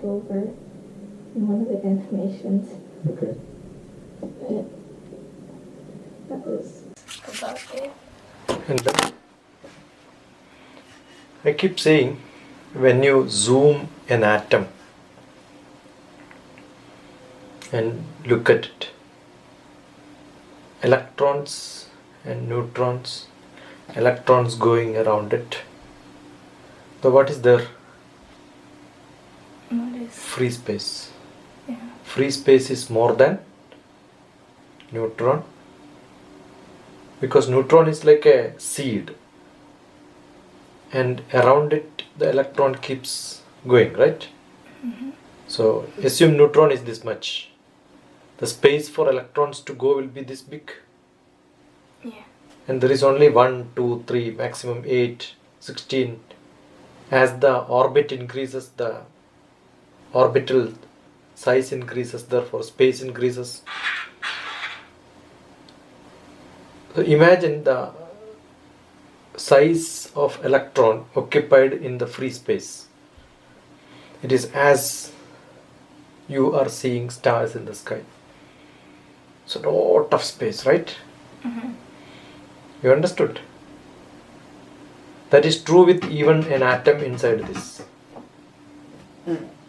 over in one of the informations. Okay. But that was about it. And then I keep saying, when you zoom an atom and look at it, electrons and neutrons, electrons going around it. So what is there? What is? Free space. Yeah. Free space is more than neutron, because neutron is like a seed and around it the electron keeps going, right? Mm-hmm. So assume neutron is this much. The space for electrons to go will be this big. Yeah. And there is only 1, 2, 3, maximum 8, 16. As the orbit increases, the orbital size increases, therefore space increases. So imagine the size of electron occupied in the free space. It is as you are seeing stars in the sky. So lot of space, right? Mm-hmm. You understood? That is true with even an atom inside this.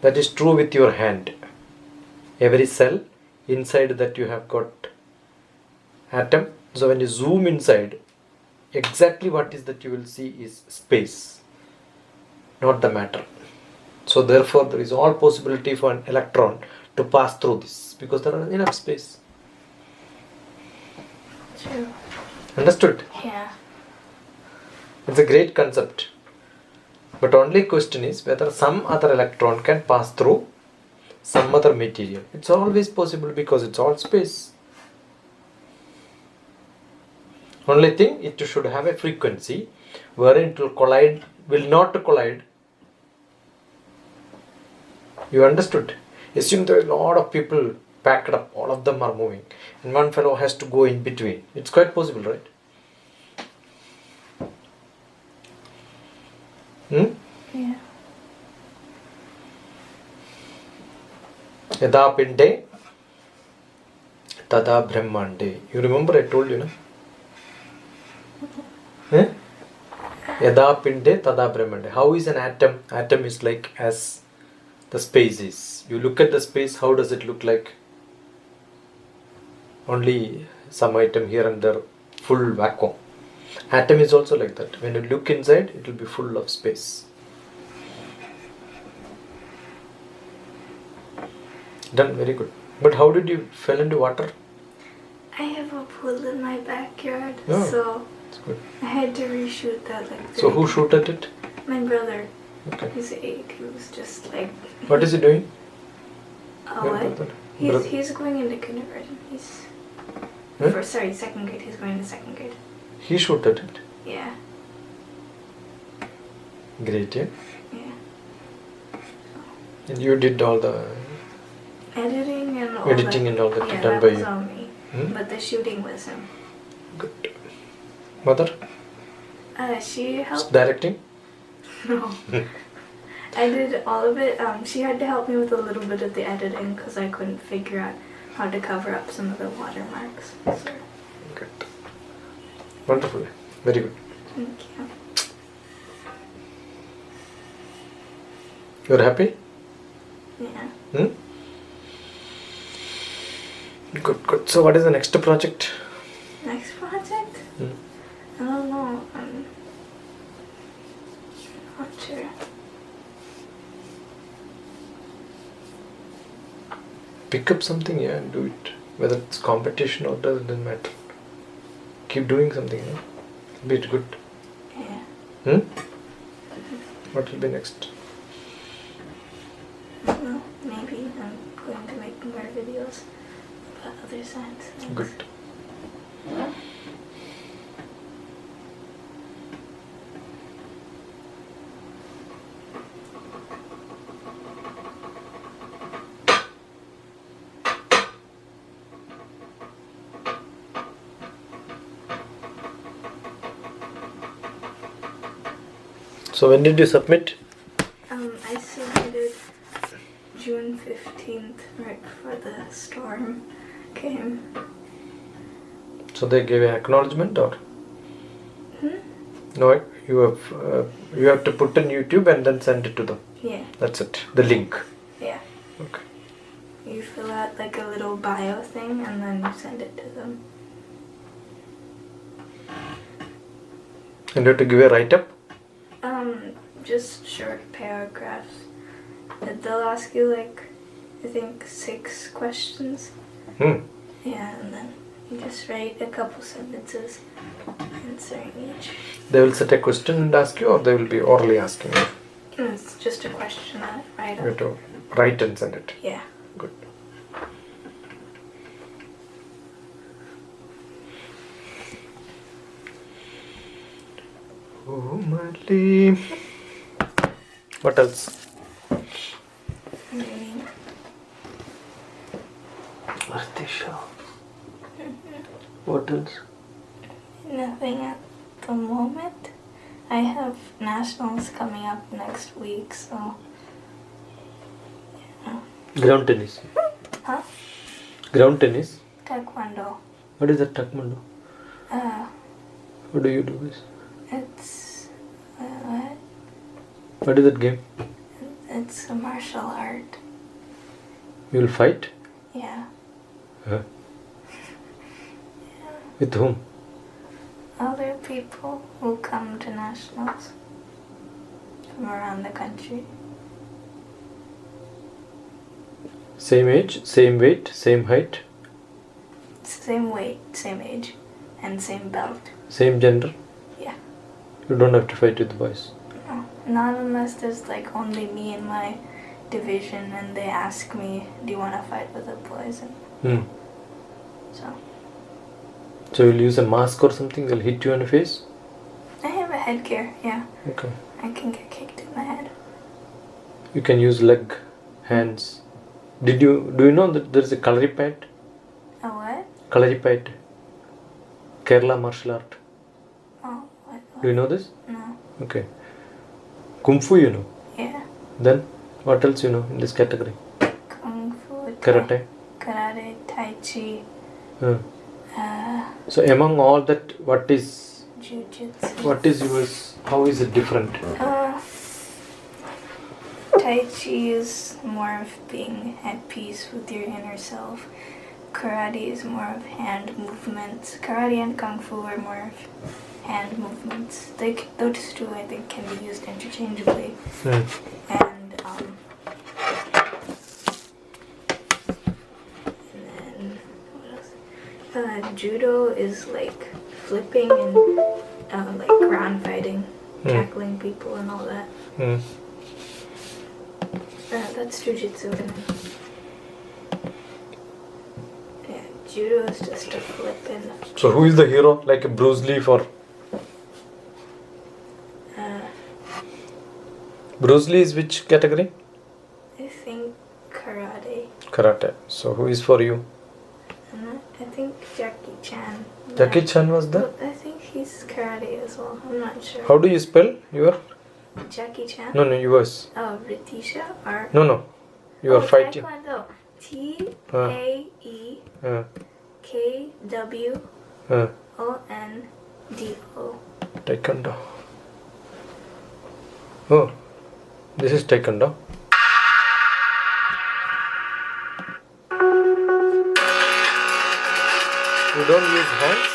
That is true with your hand. Every cell inside that you have got atom. So when you zoom inside, exactly what is that you will see is space, not the matter. So therefore there is all possibility for an electron to pass through this, because there are enough space. True. Understood? Yeah. It's a great concept. But only question is whether some other electron can pass through some other material. It's always possible because it's all space. Only thing, it should have a frequency wherein it will collide, will not collide. You understood? Assume there are a lot of people packed up, all of them are moving, and one fellow has to go in between. It's quite possible, right? Yeah. Yada pinde tada brahmande. You remember I told you, no? Yada pinde tada brahmande. How is an atom? Atom is like as the space is. You look at the space, how does it look like? Only some item here and there, full vacuum. Atom is also like that. When you look inside, it will be full of space. Done, very good. But how did you fell into water? I have a pool in my backyard, Oh, so that's good. I had to reshoot that like. So who shot at it? My brother. Okay. He's 8. He was just like. What is he doing? Oh, Your what? brother? He's going into kindergarten. He's. Huh? Second grade. He's going to second grade. He shot at it. Yeah. Great, yeah. Yeah. And you did all the Editing and all editing that. and all that Yeah, done that by was you. on me. But the shooting was him. Good. Mother? She helped. Directing? No. I did all of it. She had to help me with a little bit of the editing because I couldn't figure out how to cover up some of the watermarks. So, Good. Wonderful. Very good. thank you. You're happy? Yeah. Good, good. So what is the next project? Next project? I don't know. I'm not sure. Pick up something, yeah, and do it. Whether it's competition or doesn't matter. Keep doing something, yeah? Be it good. Yeah. What will be next? Well, maybe I'm going to make more videos about other science things. Good. So when did you submit? I submitted June 15th, right before the storm came. So they gave an acknowledgement or? Hmm? No, you have to put in YouTube and then send it to them. Yeah. That's it. The link. Yeah. Okay. You fill out like a little bio thing and then you send it to them. And you have to give a write-up? Just short paragraphs. They'll ask you like, I think 6 questions. Hmm. Yeah, and then you just write a couple sentences answering each. They will set a question and ask you, or they will be orally asking you? It's just a question that I write You have up. to write and send it. Yeah. Good. Oh, Mali. What else? Artisha. What else? Nothing at the moment. I have nationals coming up next week, so yeah. Ground tennis. Huh? Ground tennis. Taekwondo. What is that taekwondo? How do you do this? It's what? What is that game? It's a martial art. You will fight? Yeah. Huh? With whom? Other people who come to nationals from around the country. Same age, same weight, same height, Same weight, same age, and same belt. same gender? Yeah. You don't have to fight with the boys. No, not unless there's like only me in my division and they ask me, do you want to fight with the boys? And So you'll use a mask or something, they'll hit you in the face? I have a headgear, yeah. Okay. I can get kicked in the head. You can use leg, hands. Do you know that there's a Kalaripayat? A what? Kalaripayat. Kerala martial art. Oh, what? Do you know this? No. Okay. Kung Fu you know? Yeah. Then what else you know in this category? Kung Fu. Karate? Karate, Tai Chi. So among all that, what is Jiu-Jitsu. yours? How is it different? Tai Chi is more of being at peace with your inner self. Karate is more of hand movements. Karate and Kung Fu are more of hand movements. Those two, I think, can be used interchangeably. And then what else? Judo is like flipping and like ground fighting, tackling people and all that. That's Jiu-Jitsu. And yeah, Judo is just a flip and... So who is the hero? Like a Bruce Lee for... Bruce Lee is which category? I think Karate. Karate. So who is for you? I think Jackie Chan. Jackie Chan was there? I think he's Karate as well. I'm not sure. How do you spell your? Jackie Chan? No, yours. Oh, Ritisha? Or... No. You are fighting. Taekwondo. Taekwondo. Taekwondo. Oh, this is Taekwondo. You don't use hands?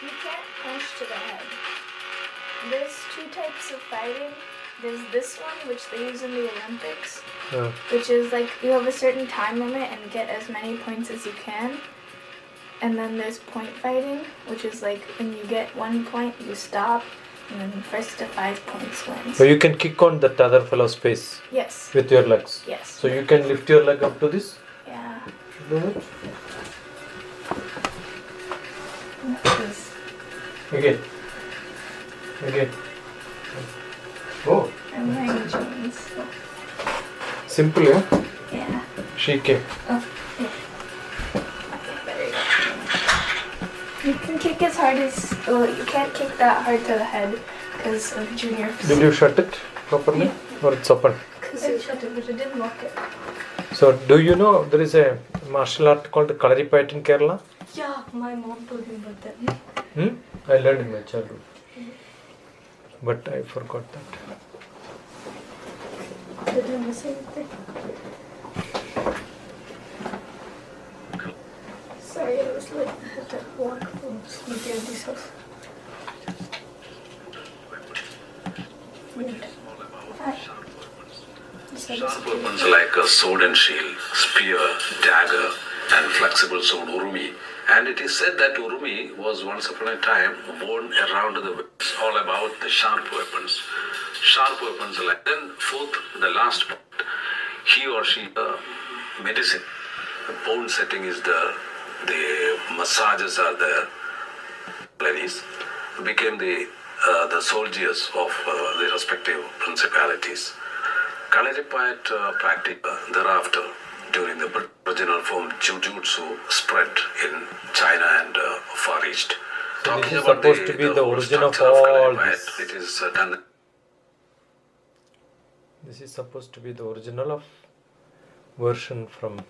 You can't punch to the head. There's 2 types of fighting. There's this one, which they use in the Olympics, which is like you have a certain time limit and get as many points as you can. And then there's point fighting, which is like when you get 1 point, you stop, and then first to 5 points wins. So you can kick on that other fellow's face? Yes. With your legs? Yes. So you can lift your leg up to this? Yeah. Do it. Again. Oh. I'm wearing jeans. Simple, yeah? Yeah. Shike. Oh, yeah. Okay, better. You can kick as hard as... Well, you can't kick that hard to the head because of junior... Did you shut it properly? Yeah. Or it's open? It didn't look it. So, do you know there is a martial art called Kalaripayat in Kerala? Yeah, my mom told me about that. I learned in my childhood. But I forgot that. Did I miss anything? Sorry, I was late. I had to walk from Smithy Auntie's house. Weird. Hi. Sharp weapons like a sword and shield, spear, dagger, and flexible sword urumi. And it is said that urumi was once upon a time worn around the waist, all about the sharp weapons. Sharp weapons like then fourth, the last part, he or she medicine. The bone setting is there, the massages are there. Ladies became the soldiers of the respective principalities. Kalaripayat practice thereafter during the original form Jujutsu spread in China and Far East. So this is supposed to be the origin of all this. It is done. This is supposed to be the original of version from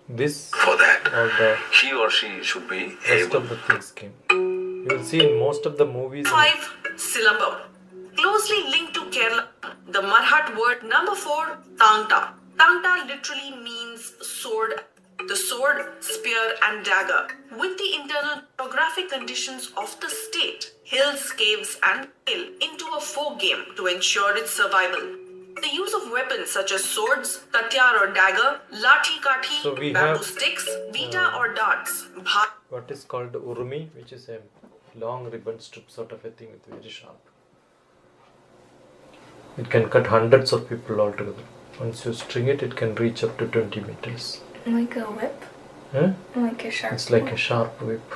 this. For that, all the he or she should be rest able. of the things came. You will see in most of the movies. 5. Silambam. Closely linked to Kerala, the Marhat word number 4, Tangta. Tangta literally means sword. The sword, spear and dagger. With the internal topographic conditions of the state, hills, caves and hill into a folk game to ensure its survival. The use of weapons such as swords, tatyar or dagger, lathi kathi, So we bamboo have, sticks, vita or darts, what is called urumi, which is a long ribbon strip sort of a thing with very sharp. It can cut hundreds of people altogether. Once you string it, it can reach up to 20 meters. Like a whip? Huh? Like a sharp It's like whip. a sharp whip.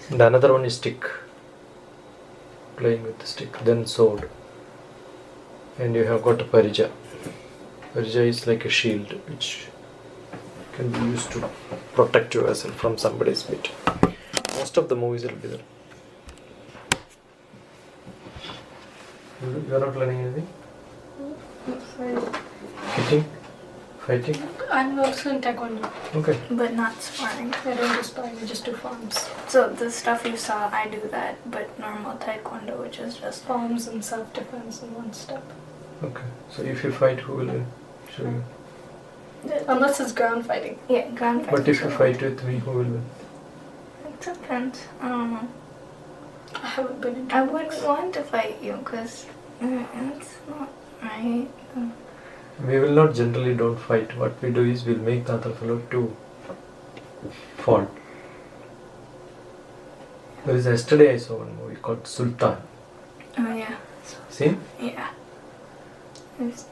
And another one is stick. Playing with the stick. Then sword. And you have got a parija. Parija is like a shield which can be used to protect yourself from somebody's bit. Most of the movies will be there. You are not learning anything? Hitting? Fighting? I'm also in Taekwondo. Okay. But not sparring. I don't do sparring, I just do farms. So the stuff you saw, I do that, but normal taekwondo, which is just Farms and self-defense in one step. Okay. So if you fight, who will win? Show you. Unless it's ground fighting. Yeah, ground fight. But if you fight with me, who will win? It depends. I don't know. I haven't been in I wouldn't want to fight you because it's not right. We will not generally don't fight. What we do is we'll make the other fellow to fall. There is yesterday I saw one movie called Sultan. Oh yeah. Seen? Yeah. It's-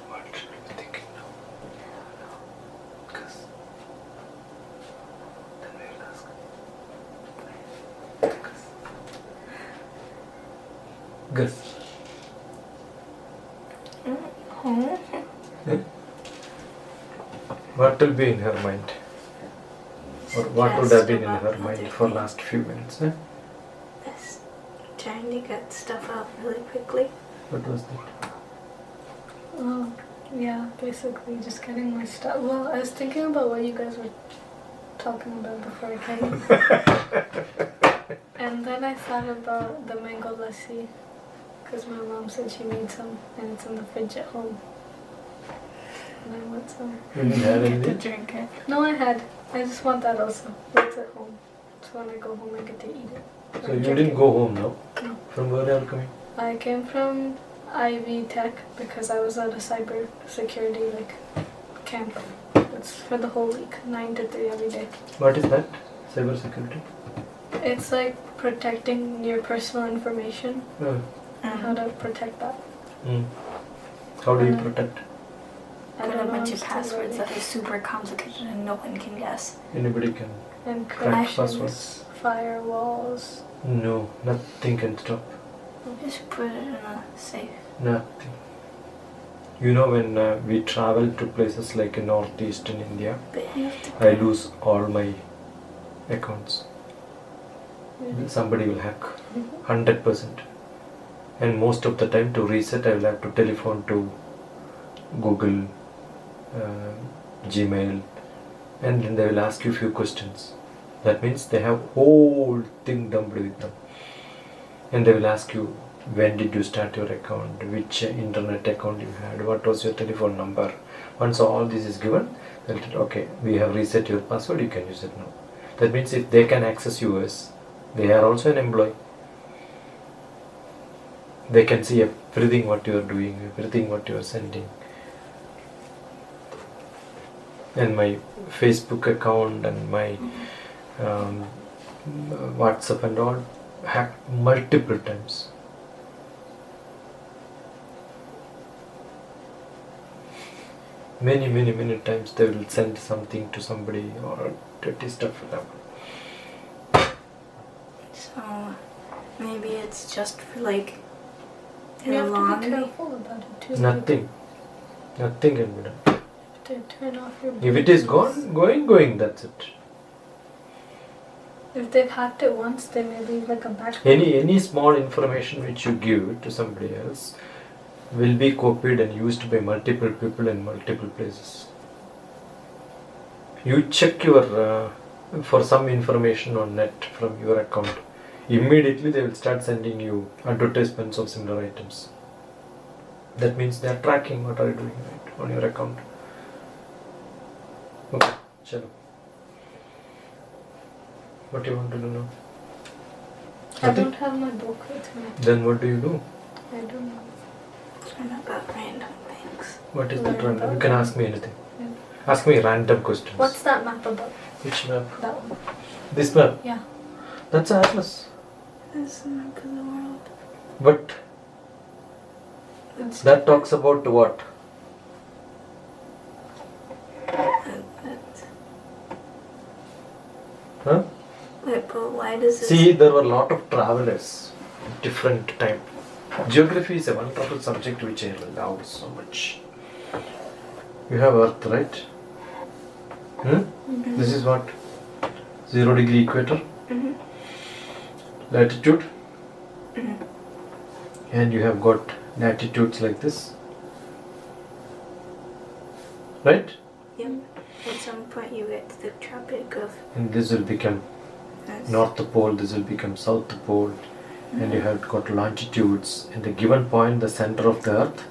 What should we be thinking now? Because then we will ask. Guess. What will be in her mind? Or what would have been in her mind for last few minutes? Eh? Just trying to get stuff out really quickly. What was that? Oh, yeah, basically just getting my stuff. Well, I was thinking about what you guys were talking about before I came. And then I thought about the mango lassi. Because my mom said she made some and it's in the fridge at home. And I want some. You didn't have Get to anything? drink it. No, I had. I just want that also. It's at home. So when I go home, I get to eat it. So you didn't go home now? No. From where are you coming? I came from IV Tech because I was at a cyber security camp. It's for the whole week, 9 to 3 every day. What is that? Cyber security? It's like protecting your personal information and how to protect that. How do you protect? I Put a don't know, bunch I'm of still passwords that learning. are super complicated and no one can guess. Anybody can. Encryptions, passwords. firewalls. No, nothing can stop. Just put it in a safe. Nothing. You know, when we travel to places like in northeastern India, But you have to I lose all my accounts. Somebody will hack 100%. And most of the time to reset, I will have to telephone to Google, Gmail, and then they will ask you a few questions. That means they have whole thing dumped with them. And they will ask you, when did you start your account, which internet account you had, what was your telephone number. Once all this is given, they'll tell, okay, we have reset your password, you can use it now. That means if they can access US, they are also an employee. They can see everything what you are doing, everything what you are sending. And my Facebook account and my WhatsApp and all hacked multiple times. Many times they will send something to somebody or dirty stuff will happen. So maybe it's just for like You have to be laundry. careful about it too. Nothing can be done. You have to turn off your If it is Bluetooth. going, that's it. If they've hacked it once, they may leave like a backup. Any small information which you give to somebody else will be copied and used by multiple people in multiple places. You check your for some information on net from your account. Immediately they will start sending you advertisements of similar items. That means they are tracking what are you doing right on your account. Okay, chalo. What do you want to do now? I don't have my book with me. Then what do you do? I don't know. Learn about random things. What is Learn that random? about You can it. ask me anything. Yeah. Ask me random questions. What's that map about? Which map? That one. This map? Yeah. That's an atlas. This is the map of the world. But It's that talks about what? Huh? Wait, but why does this? See, there were a lot of travelers at different time. Geography is a wonderful subject which I love so much. You have Earth, right? This is what? 0 degree equator. Latitude. And you have got latitudes like this. Right? Yep. At some point you get to the Tropic of And this will become North Pole, this will become South Pole. And you have got longitudes. In the given point, the center of the Earth,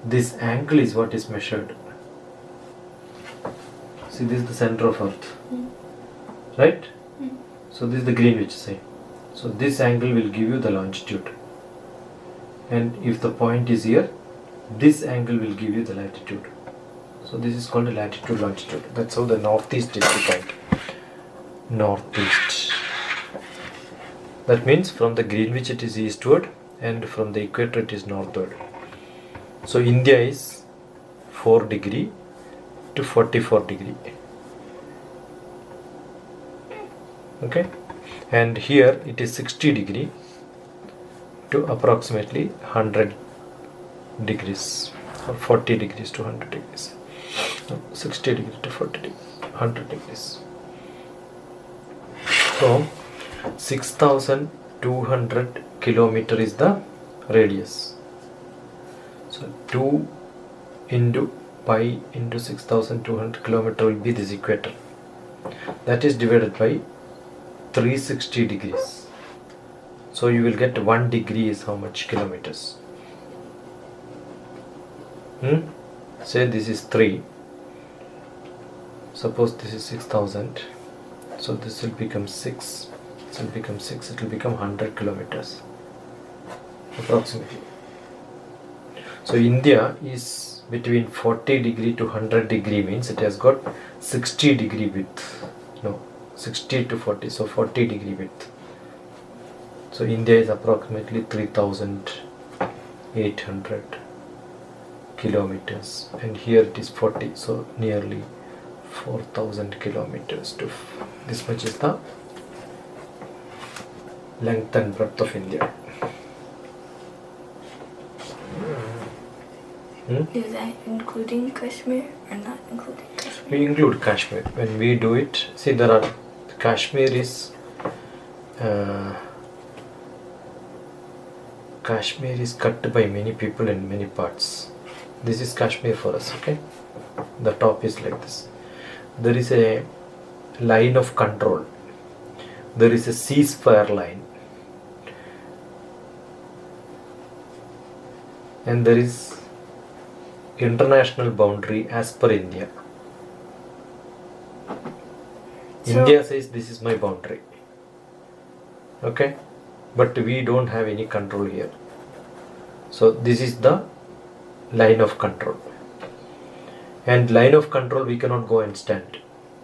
this angle is what is measured. See, this is the center of Earth. Right? So this is the Greenwich, say. So this angle will give you the longitude. And if the point is here, this angle will give you the latitude. So this is called a latitude longitude. That's how the northeast is defined. Northeast. That means from the Greenwich it is eastward and from the equator it is northward. So India is 4 degree to 44 degree. Okay, and here it is 60 degree to approximately 100 degrees or 40 degrees to 100 degrees. No, 60 degree to 40 degree, 100 degrees. So 6,200 kilometer is the radius. So 2 into pi into 6,200 kilometer will be this equator. That is divided by 360 degrees. So you will get 1 degree is how much kilometers? Say this is 3. Suppose this is 6,000. So this will become 6. This will become 6. It will become 100 kilometers approximately. So India is between 40 degree to 100 degree, means it has got 60 degree width. No, 60 to 40. So 40 degree width. So India is approximately 3,800 kilometers, and here it is 40, so nearly 4,000 kilometers to this much is the length and breadth of India. Is that including Kashmir or not including Kashmir? We include Kashmir. When we do it, see, there are Kashmir is cut by many people in many parts. This is Kashmir for us, okay? The top is like this. There is a line of control. There is a ceasefire line. And there is international boundary as per India. So- India says this is my boundary. Okay? But we don't have any control here. So this is the line of control. And line of control we cannot go and stand.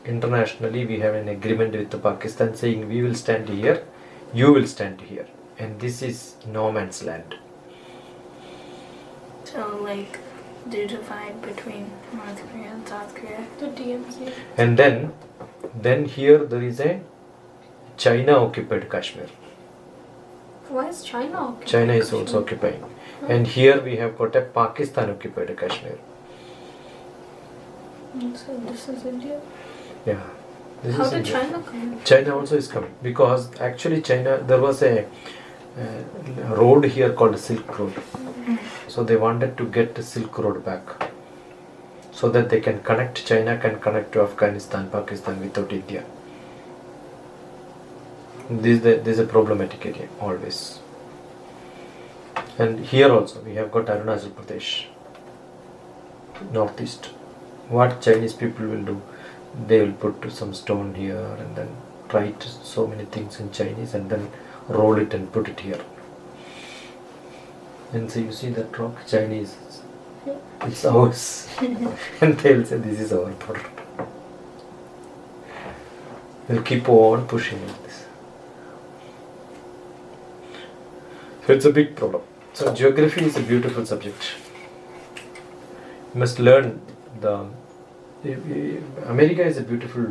Internationally we have an agreement with the Pakistan saying we will stand here, you will stand here. And this is no man's land. So like the divide between North Korea and South Korea. The DMZ. And then here there is a China occupied Kashmir. Why is China occupying China is Kashmir? also occupying. And here we have got a Pakistan occupied Kashmir. So this is India. Yeah. This How is did India. China come in? China also is coming because actually China, there was a road here called Silk Road. So they wanted to get the Silk Road back so that they can connect, China can connect to Afghanistan, Pakistan without India. This is a problematic area always. And here also we have got Arunachal Pradesh, northeast. What Chinese people will do, they will put some stone here and then write so many things in Chinese and then roll it and put it here. And so you see that rock, Chinese, it's ours. And they'll say this is our border. They'll keep on pushing like this. So it's a big problem. So geography is a beautiful subject. You must learn the... America is a beautiful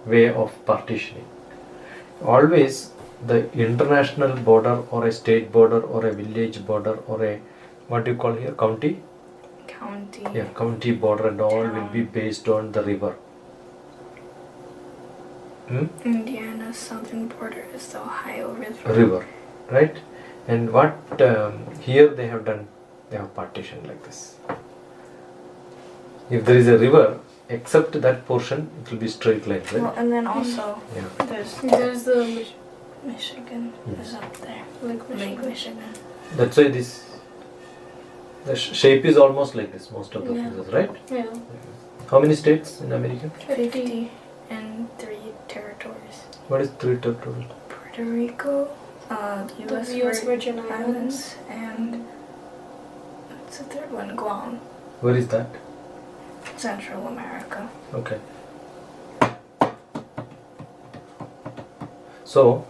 way of partitioning. Always the international border or a state border or a village border or a, what do you call here, county? County. Yeah, county border and all will be based on the river. Indiana's southern border is the Ohio River. River, right? And what here they have done, they have partitioned like this. If there is a river, except that portion, it will be straight line, right? Well, and then also Yeah. there's the Michigan is up there. Lake Lake Michigan. That's why the shape is almost like this, most of the places, right? Yeah. How many states in America? 50 and 3 territories. What is 3 territories? Puerto Rico, The US Virgin Islands. and what's the third one? Guam, Where is that? Central America. Okay. So,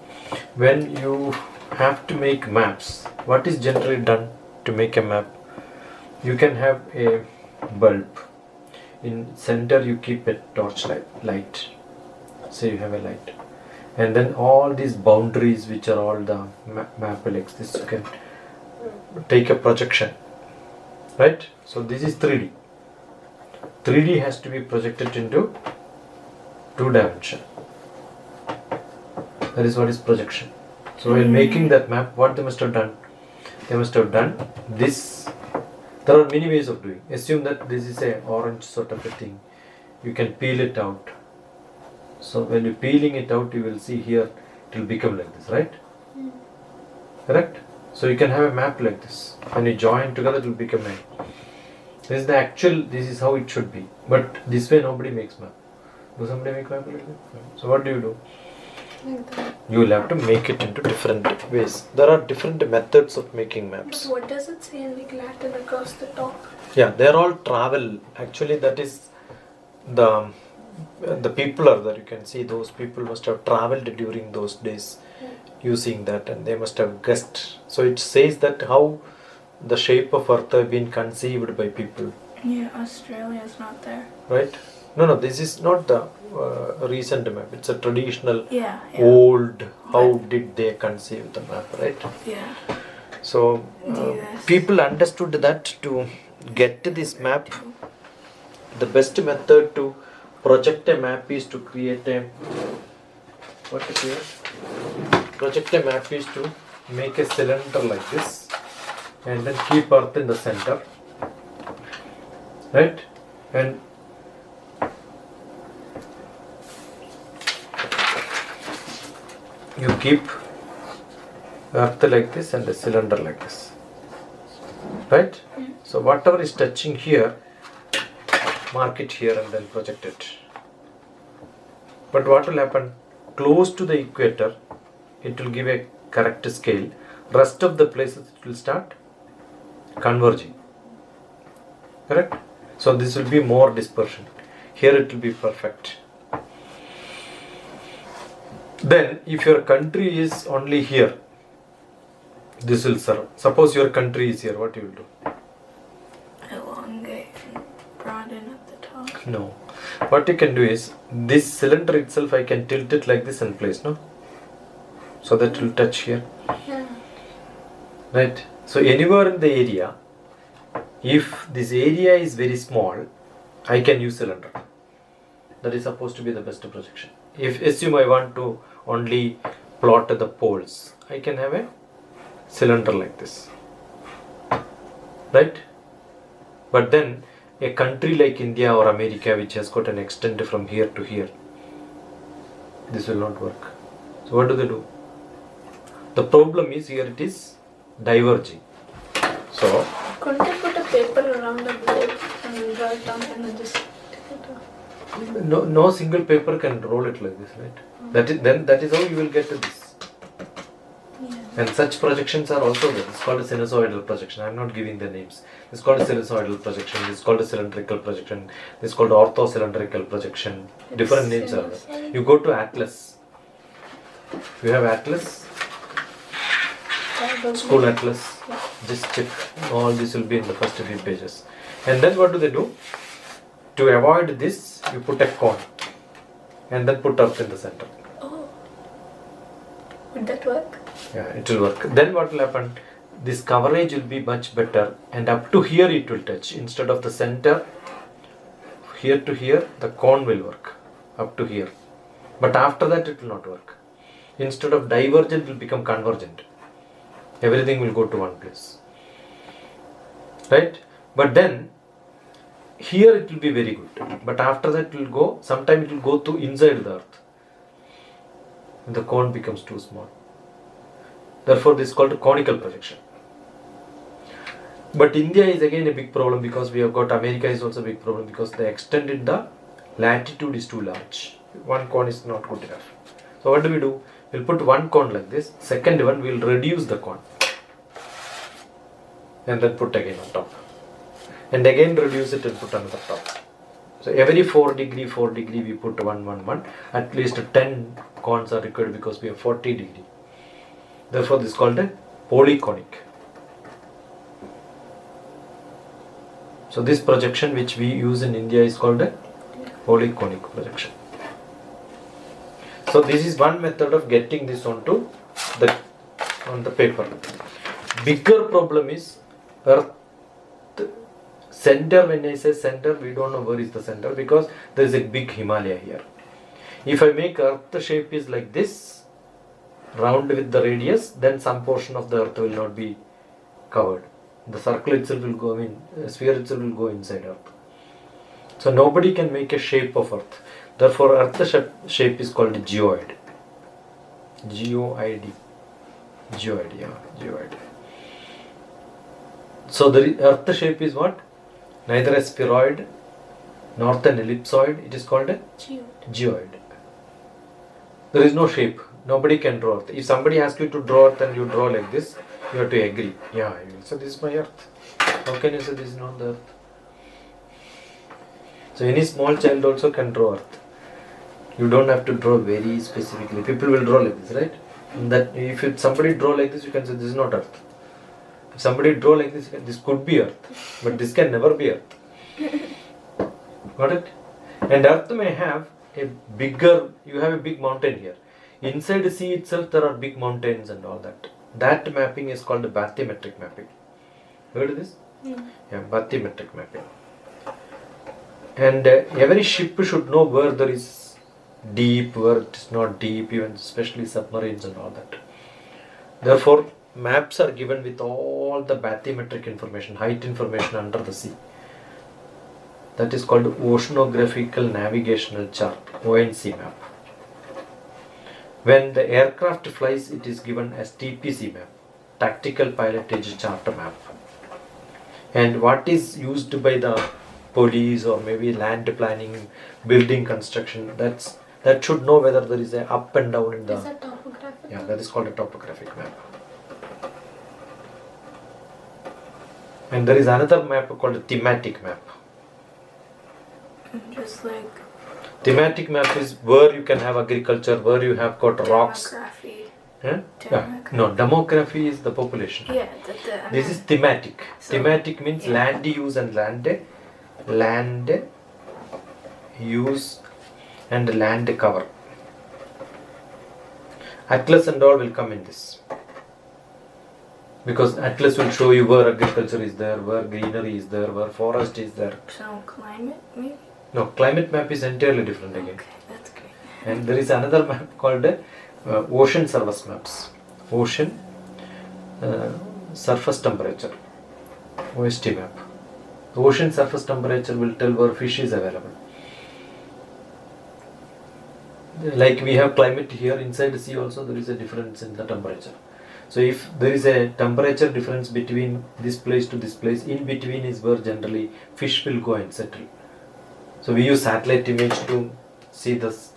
when you have to make maps, what is generally done to make a map? You can have a bulb. In center you keep a torch light. So you have a light. And then all these boundaries which are all the map like this, you can take a projection. Right? So this is 3D. 3D has to be projected into 2 dimension. That is what is projection. So while making that map, what they must have done? They must have done this. There are many ways of doing. Assume that this is a orange sort of a thing. You can peel it out. So when you're peeling it out, you will see here it will become like this, right? Correct? So you can have a map like this. When you join together, it will become a... This is the actual, this is how it should be. But this way nobody makes map. Does somebody make map like that? No. So what do? Like that. You will have to make it into different ways. There are different methods of making maps. What does it say in like Latin across the top? Yeah, they are all travel. Actually, that is the people are there. You can see those people must have traveled during those days using that, and they must have guessed. So it says that how the shape of Earth have been conceived by people. Yeah, Australia's not there. Right? No, this is not the recent map. It's a traditional, old. How did they conceive the map, right? Yeah. So people understood that to get this map, the best method to project a map is to create a project a map is to make a cylinder like this and then keep Earth in the center, right? And you keep Earth like this and a cylinder like this, right? So whatever is touching here, mark it here and then project it. But what will happen? Close to the equator, it will give a correct scale. Rest of the places it will start converging. Correct? So this will be more dispersion. Here it will be perfect. Then if your country is only here, this will serve. Suppose your country is here, what you will do? Elongate and broaden at the top. No. What you can do is, this cylinder itself I can tilt it like this and place, no? So that it will touch here. Yeah. Right? So anywhere in the area, if this area is very small, I can use cylinder. That is supposed to be the best projection. If assume I want to only plot the poles, I can have a cylinder like this. Right? But then a country like India or America, which has got an extent from here to here, this will not work. So what do they do? The problem is here it is diverging. So Couldn't you put a paper around the globe and then draw it down and then just take it off? no single paper can roll it like this, right? That is how you will get to this. Yeah. And such projections are also there. It's called a sinusoidal projection. I am not giving the names. It's called a sinusoidal projection. It's called a cylindrical projection. It's called orthocylindrical projection. Different names are there. You go to Atlas. You have Atlas, school Atlas. Just check. All this will be in the first few pages. And then what do they do? To avoid this, you put a cone and then put Earth in the center. Oh. Would that work? Yeah, it will work. Then what will happen? This coverage will be much better, and up to here it will touch. Instead of the center, here to here, the cone will work. Up to here. But after that it will not work. Instead of divergent, it will become convergent. Everything will go to one place. Right? But then, here it will be very good. But after that it will go, sometime it will go to inside the Earth. And the cone becomes too small. Therefore, this is called a conical projection. But India is again a big problem because we have got America is also a big problem because the extent in the latitude is too large. One cone is not good enough. So what do? We'll put one cone like this. Second one, we'll reduce the cone. And then put again on top. And again reduce it and put another top. So every 4 degree we put 1. At least 10 cones are required because we have 40 degree. Therefore this is called a polyconic. So this projection which we use in India is called a polyconic projection. So this is one method of getting this on the paper. Bigger problem is Earth center. When I say center, we don't know where is the center because there is a big Himalaya here. If I make Earth shape is like this, round with the radius, then some portion of the Earth will not be covered. The circle itself will go in, sphere itself will go inside Earth. So nobody can make a shape of Earth. Therefore, Earth shape is called geoid. Geoid. Geoid, yeah, geoid. So the Earth shape is what? Neither a spheroid nor an ellipsoid. It is called a geoid. There is no shape. Nobody can draw Earth. If somebody asks you to draw Earth and you draw like this, you have to agree. Yeah, you will say this is my Earth. How can you say this is not the Earth? So any small child also can draw Earth. You don't have to draw very specifically. People will draw like this, right? And that if somebody draw like this, you can say this is not Earth. If somebody draw like this could be Earth, but this can never be Earth. Got it? And Earth may have a bigger, you have a big mountain here. Inside the sea itself there are big mountains and all that. That mapping is called bathymetric mapping. Heard of this? Yeah, bathymetric mapping. And every ship should know where there is deep, where it is not deep, even especially submarines and all that. Therefore, maps are given with all the bathymetric information, height information under the sea. That is called Oceanographical Navigational Chart, ONC map. When the aircraft flies, it is given as TPC map, Tactical Pilotage Charter map. And what is used by the police or maybe land planning, building construction, that should know whether there is a up and down in the... Is that topographic? Yeah, that is called a topographic map. And there is another map called a thematic map. Just like Thematic map is where you can have agriculture, where you have got rocks. demography. Huh? Demography. No, demography is the population. Yeah, This is thematic. So, Thematic means yeah. land use and land use and land cover. Atlas and all will come in this. Because Atlas will show you where agriculture is there, where greenery is there, where forest is there. So climate, maybe? No, climate map is entirely different again. Okay, that's great. And there is another map called ocean surface maps. Ocean surface temperature, OST map. The ocean surface temperature will tell where fish is available. Like we have climate here, inside the sea also there is a difference in the temperature. So if there is a temperature difference between this place to this place, in between is where generally fish will go and settle. So we use satellite image to see this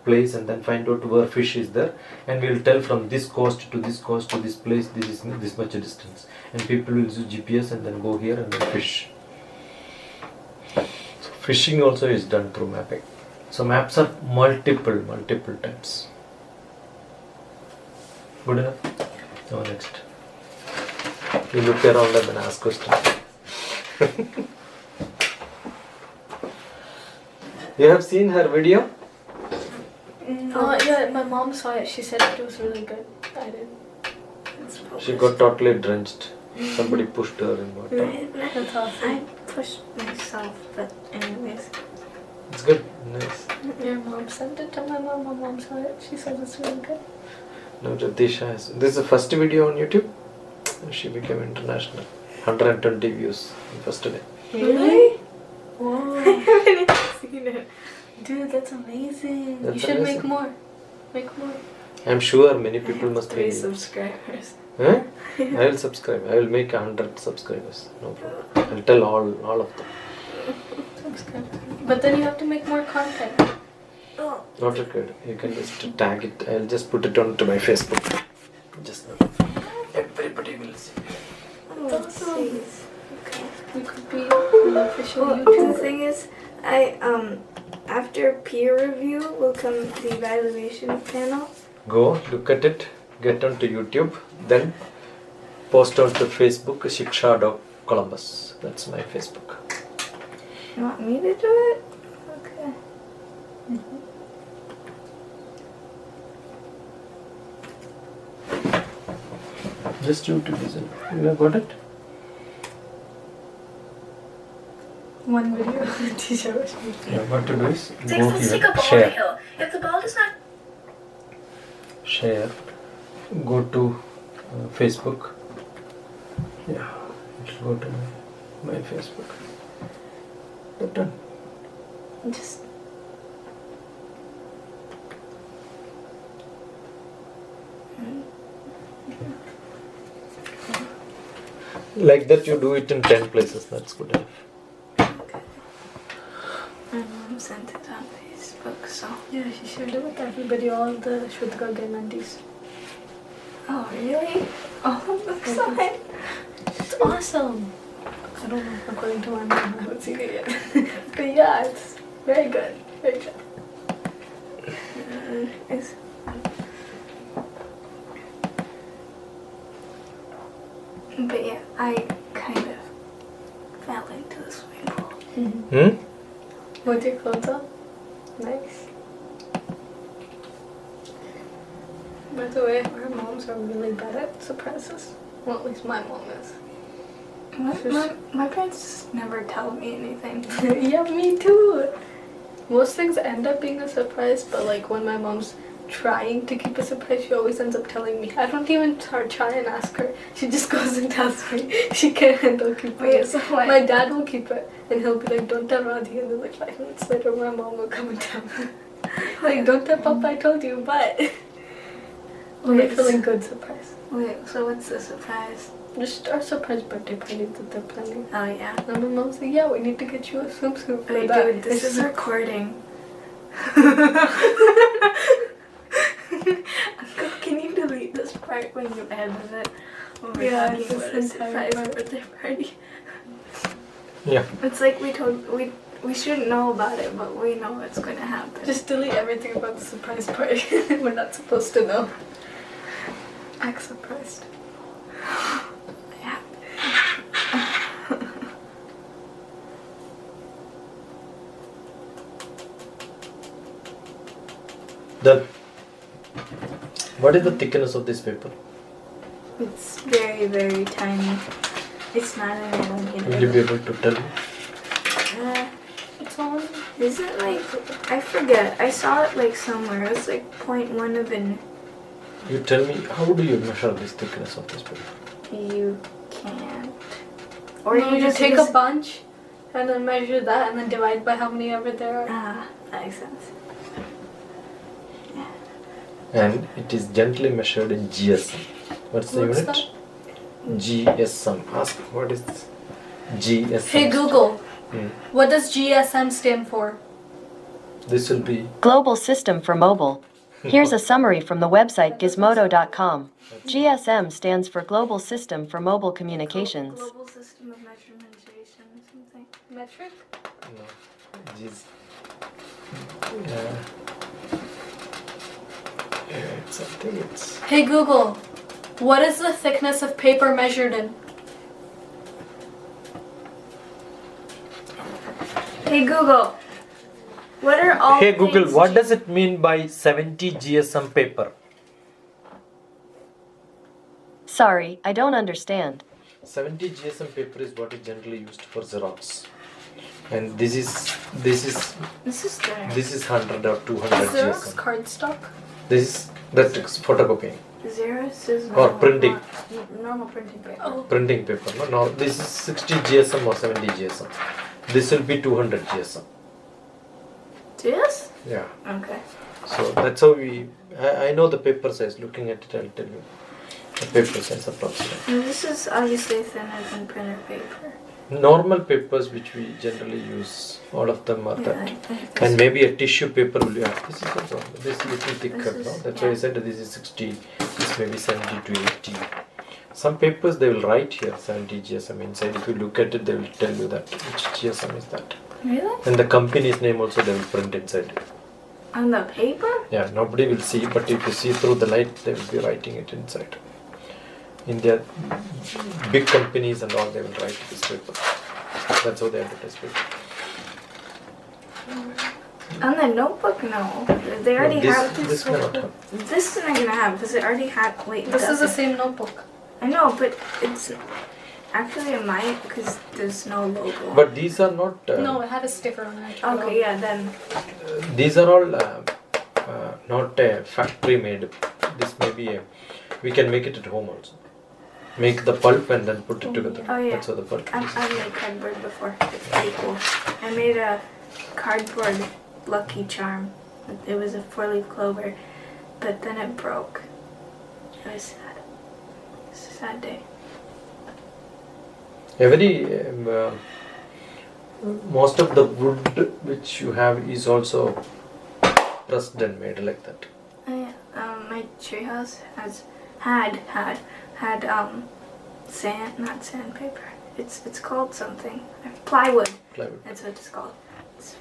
place and then find out where fish is there, and we will tell from this coast to this coast to this place this is this much a distance, and people will use GPS and then go here and then fish. So fishing also is done through mapping. So maps are multiple types. Good enough? Now next. You look around and then ask questions. You have seen her video? Yeah, my mom saw it. She said it was really good. I didn't. She got totally drenched. Somebody pushed her in water. That's awesome. I pushed myself, but anyways. It's good. Nice. Your mom sent it to my mom. My mom saw it. She said it's really good. Now Jyotisha has. This is the first video on YouTube. She became international. 120 views in first day. Really? Wow. I haven't seen it. Dude, that's amazing. That's you should amazing. make more. Make more. I'm sure many people must 3 be. subscribers. Huh? I will subscribe. I will make 100 subscribers. No problem. I'll tell all of them. Subscribe. But then you have to make more content. Oh. Not required. You can just tag it. I'll just put it onto my Facebook. Just now. Everybody will see. Let's see. Okay. You could be an official Well, the YouTuber. thing is, after peer review will come the evaluation panel. Go, look at it, get onto YouTube, then post onto Facebook, Shiksha.Columbus. That's my Facebook. You want me to do it? Okay. Just YouTube is it. You have got it? One video. Teacher was Yeah, what to do is Takes go the stick here, up on the share. hill. If the ball does not Share. Go to Facebook. Yeah, it'll go to my Facebook. That's done. Just. Like that you do it in 10 places, that's good enough. Okay. My mom sent it on Facebook, so. Yeah, she shared it with everybody, all the Shudra Gaimantis. Oh, really? Oh, that's fine. It's awesome. I don't know, according to my mom, I haven't seen it yet. But yeah, it's very good. Very good. It's But yeah, I kind of fell into the swimming pool. With your clothes on? Nice. By the way, our moms are really bad at surprises. Well, at least my mom is. My parents just never tell me anything. Yeah, me too. Most things end up being a surprise, but like when my mom's trying to keep a surprise, she always ends up telling me. I don't even try and ask her. She just goes and tells me she can't handle keeping it. So what? My dad will keep it, and he'll be like, "Don't tell Radhi," and then like 5 minutes later, my mom will come and tell me. Like, "Don't tell Papa I told you," but we're feeling good surprise. Wait, so what's the surprise? Just our surprise birthday party that they're planning. Oh yeah. And my mom's like, "Yeah, we need to get you a swimsuit for Wait, that." dude, this is recording. Uncle, can you delete this part when you edit it? When we're Yeah, talking this about a entire surprise part. birthday party. Yeah. It's like we shouldn't know about it, but we know it's gonna happen. Just delete everything about the surprise party. We're not supposed to know. Act surprised. Yeah. Then, what is the thickness of this paper? It's very, very tiny. It's not an millimeter. Will you be able to tell me? It's on. Is it like, I forget. I saw it like somewhere. It was like 0.1 of an. You tell me, how do you measure this thickness of this paper? You can't. Or you you just take use- a bunch and then measure that and then divide by how many ever there are. Ah, that makes sense. And it is gently measured in GSM. What's the What's unit? that? GSM. Ask what is GSM? Hey Google, Hmm. what does GSM stand for? This will be Global System for Mobile. Here's a summary from the website gizmodo.com. GSM stands for Global System for Mobile Communications. Global system of measurementation or something. Metric? no, G's. Yeah. It's, I think it's Hey Google, what is the thickness of paper measured in? Hey Google, what are all Hey Google, things what does it mean by 70 GSM paper? Sorry, I don't understand. 70 GSM paper is what is generally used for Xerox. And this is This is there. 100 or 200 Xerox GSM. cardstock? That's photocopying. Xerox is Or normal, printing. normal printing paper. Oh. Printing paper. No, this is 60 GSM or 70 GSM. This will be 200 GSM. This? Yeah. Okay. So that's how I know the paper size. Looking at it, I'll tell you the paper size approximately. And this is obviously thinner than printer paper. Normal papers which we generally use, all of them are Yeah, that. I think And this- maybe a tissue paper will be. This is also this is little thicker. This is- No? That's why I yeah. said this is 60. This may be 70 to 80. Some papers they will write here 70 GSM inside. If you look at it, they will tell you that which GSM is that. Really? And the company's name also they will print inside. On the paper? Yeah, nobody will see, but if you see through the light, they will be writing it inside. In their big companies and all, they will write this paper. That's how they advertise paper. On the notebook, no. They already No, have this may not have. This is not gonna have because it already had. Wait, This is the doesn't- same notebook. I know, but it's actually it might because there's no logo. But these are not. No, it had a sticker on it. Okay, yeah, then. These are all not factory made. This may be a. We can make it at home also. Make the pulp and then put it together. Oh, yeah. That's how the pulp is. I've made cardboard before. It's pretty cool. I made a cardboard Lucky Charm. It was a 4-leaf clover, but then it broke. It was sad. It's a sad day. Most of the wood which you have is also pressed and made like that. Oh, yeah. My treehouse had sand, not sandpaper. It's called something. Plywood. Plywood. That's what it's called.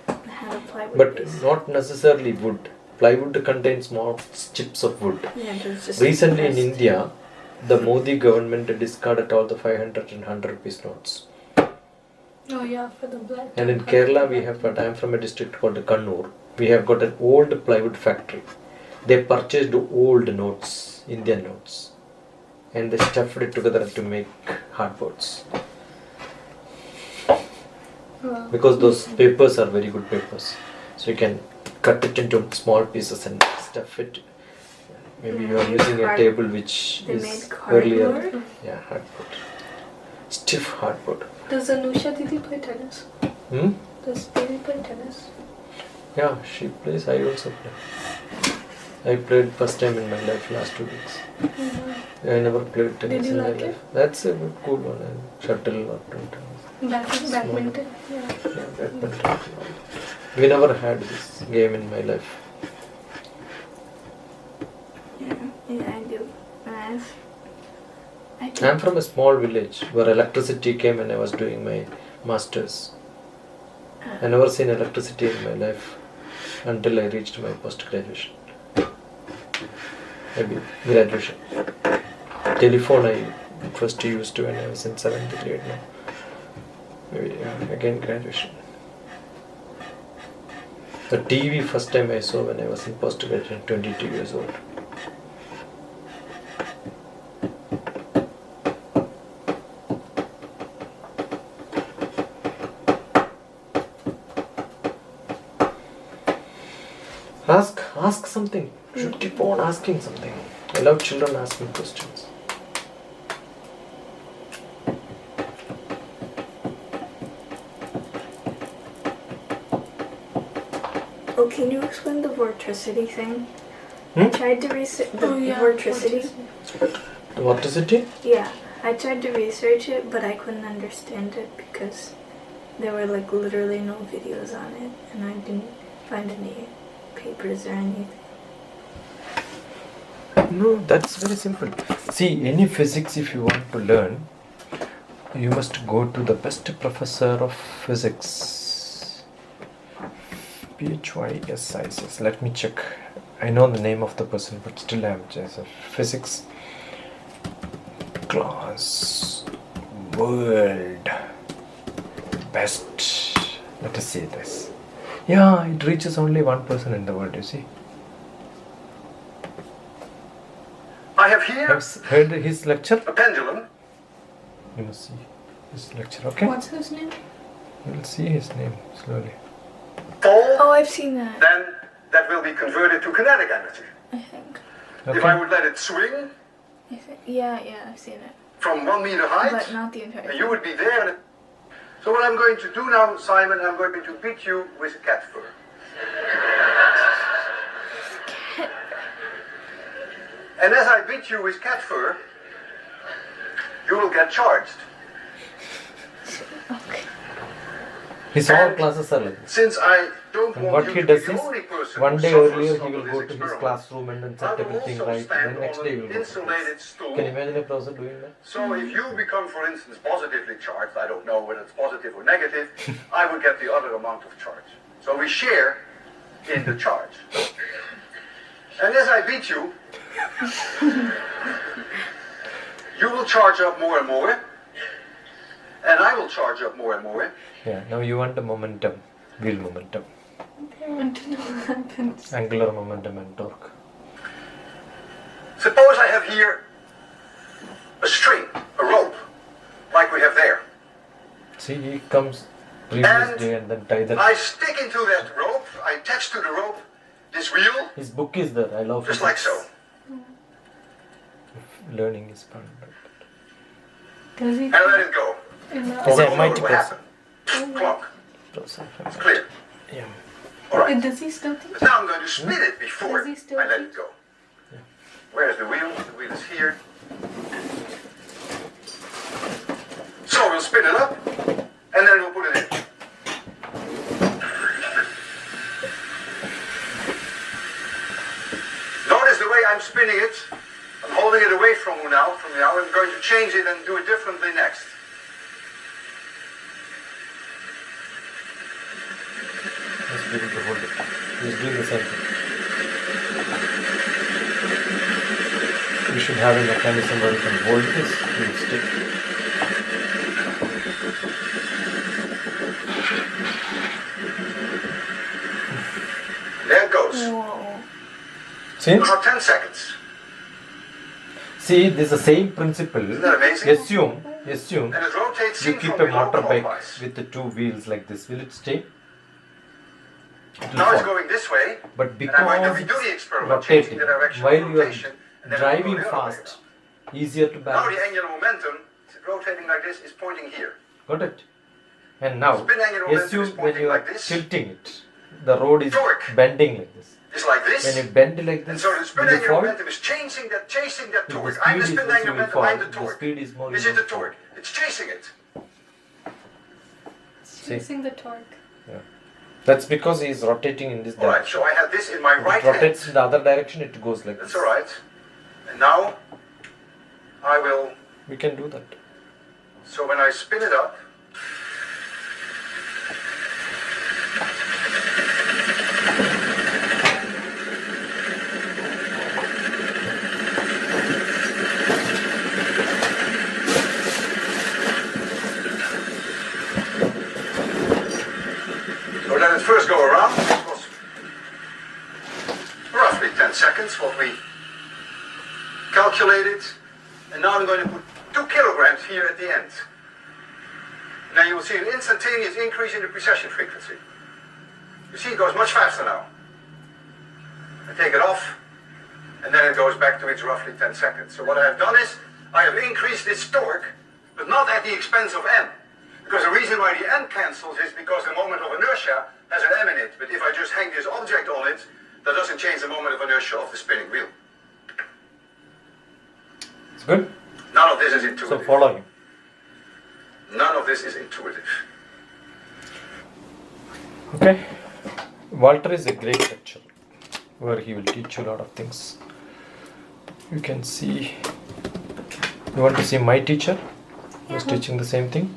It had a plywood But base. not necessarily wood. Plywood contains more chips of wood. Yeah, it was just Recently in pressed. India, the Modi government discarded all the 500 and 100 rupees notes. Oh yeah, for the blood. And in Kerala, we have, but I am from a district called Kannur. We have got an old plywood factory. They purchased old notes, Indian notes, and they stuffed it together to make hardboards. Wow. Because those papers are very good papers, so you can cut it into small pieces and stuff it. Maybe you are using a table which They is made earlier. cardboard? Yeah, hardboard. Stiff hardboard. Does Anusha Didi play tennis? Hmm? Does Didi play tennis? Yeah, she plays. I also play. I played first time in my life last 2 weeks. I never played tennis Did you in my like life. it? That's a good cool one. And shuttle or tennis. Badminton? Yeah. Yeah, badminton. We never had this game in my life. Yeah, I do. I'm from a small village where electricity came when I was doing my masters. I never seen electricity in my life until I reached my post-graduation. Maybe graduation. Telephone I first used when I was in 7th grade now. Maybe again graduation. The TV first time I saw when I was in post-graduation, 22 years old. Ask something. You should keep on asking something. I love children asking questions. Oh, can you explain the vorticity thing? Hmm? I tried to research the vorticity. The vorticity? Yeah, I tried to research it, but I couldn't understand it because there were like literally no videos on it, and I didn't find any papers or anything. No, that's very simple. See, any physics if you want to learn, you must go to the best professor of physics. PHYSIS. Let me check. I know the name of the person, but still I am just a physics class world best. Let us see this. Yeah, it reaches only one person in the world, you see. I have here Have heard his lecture? a pendulum. You must see his lecture, okay? What's his name? You will see his name slowly. Oh, Fall, I've seen that. then that will be converted to kinetic energy. I think. If I would let it swing Yeah, I've seen it, from 1 meter height, but not the entire. and thing. you would be there. So what I'm going to do now, Simon, I'm going to beat you with cat fur. And as I beat you with cat fur, you will get charged. Okay. His all classes are like this. Since I don't And want what you he to be does the is, only person one who day suffers earlier he under will this go to his experiment, classroom and then I set will everything also right. stand Then next on day he an will go to insulated class. stool. Can you imagine a professor doing that? So if you become, for instance, positively charged, I don't know whether it's positive or negative, I would get the other amount of charge. So we share in the charge. And as I beat you, you will charge up more and more, and I will charge up more and more. Yeah, now you want the momentum, wheel momentum, I want to know what happens. angular momentum and torque. Suppose I have here a string, a rope, like we have there. See, he comes previous day and then tie that. I stick into that rope, I attach to the rope this wheel, His book is there. I love just physics. like so. Learning is fun. Does he? And let it go. In the He's What a will mighty happen? person. Clunk. Person. It's clear. Yeah. All right. Does he still teach? But now I'm going to spin it before Does he still I let teach? it go. Where's the wheel? The wheel is here. So we'll spin it up, and then we'll put it in. Notice the way I'm spinning it. I'm holding it away from now. I'm going to change it and do it differently next. He's beginning to hold it. He's doing the same thing. you should have a mechanism where you can hold this and stick. There it goes. Whoa. See? About 10 seconds. See, this is the same principle. Isn't that amazing? Assume And it rotates you in keep from a below motorbike clockwise. with the two wheels like this. Will it stay? It will Now it's fall. going this way. But And I'm going because to redo the it's experiment, changing rotating, the direction while of you are rotation. And then it will driving go the other way fast, around. easier to Now balance. the angular momentum, rotating like this, is pointing here. Got it? And now, Spin angular momentum is assume when pointing you are like this. tilting it, the road is Torque. bending like this. It's like this. When you bend it like And this, so the spin will you angular fall? momentum is chasing that If the torque. I'm the speed is spin less, angular you will momentum, fall. I'm the If the torque. speed is more, This you is the will fall. torque. It's chasing it. Chasing the torque. Yeah. That's because he is rotating in this Alright, direction. so I have this in my If right it rotates hand. in the other direction, it goes like That's this. alright. And now I will, We can do that. so when I spin it up, so let it first go around. It was roughly 10 seconds what we calculated. And now I'm going to put 2 kilograms here at the end. Now you will see an instantaneous increase in the precession frequency. You see it goes much faster now. I take it off, and then it goes back to its roughly 10 seconds. So what I have done is, I have increased this torque, but not at the expense of M. Because the reason why the M cancels is because the moment of inertia has an M in it. But if I just hang this object on it, that doesn't change the moment of inertia of the spinning wheel. It's good? None of this is So intuitive. follow him. None of this is intuitive. Okay? Walter is a great lecturer where he will teach you a lot of things. You can see. You want to see my teacher who's teaching the same thing?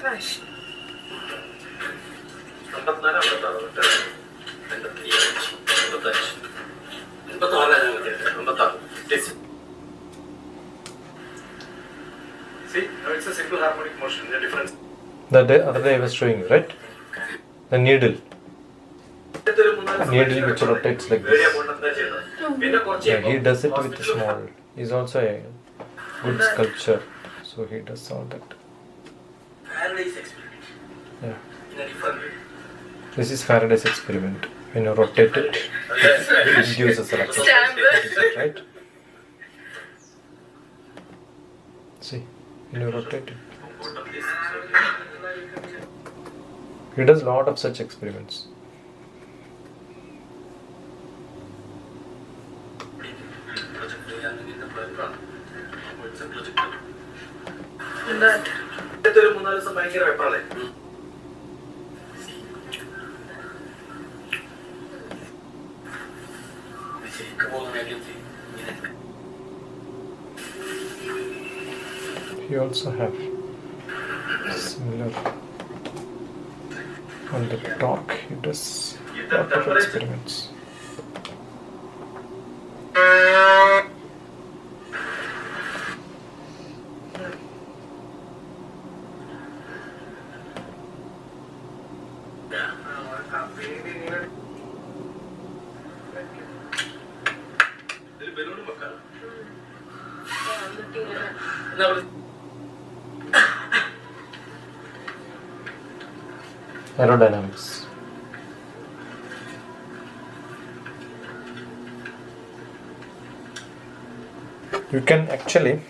Gosh. See, now it's a simple harmonic motion. The difference. The other day I was showing you, right? The needle. Needle which rotates like this. Yeah, he does it with a small. He's also a good sculpture, so he does all that. Faraday's experiment Yeah. in a different way. This is Faraday's experiment. When you rotate it, it induces electricity, right? See, when you rotate it. He does a lot of such experiments. That. ഇതൊരു 3-4 ദിവസം ഭയങ്കര വെപ്പറല്ലേ ശരിക്കും പോകുന്ന He also have similar on the talk. He does a lot of experiments. ബലൂണും വെക്കാം I'm looking at it. എന്നാ അവിടെ Aerodynamics. You can actually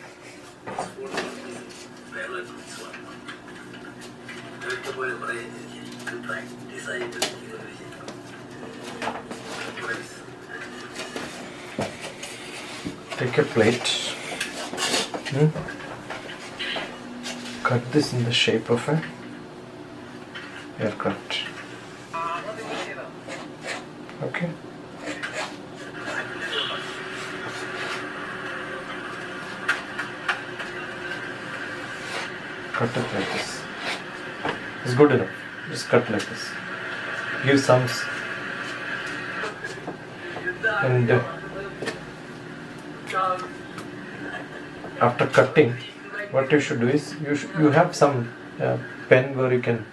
take a plate, cut this in the shape of a aircraft. Okay. Cut it like this. It's good enough. Just cut like this. Give some and after cutting, what you should do is you have some pen where you can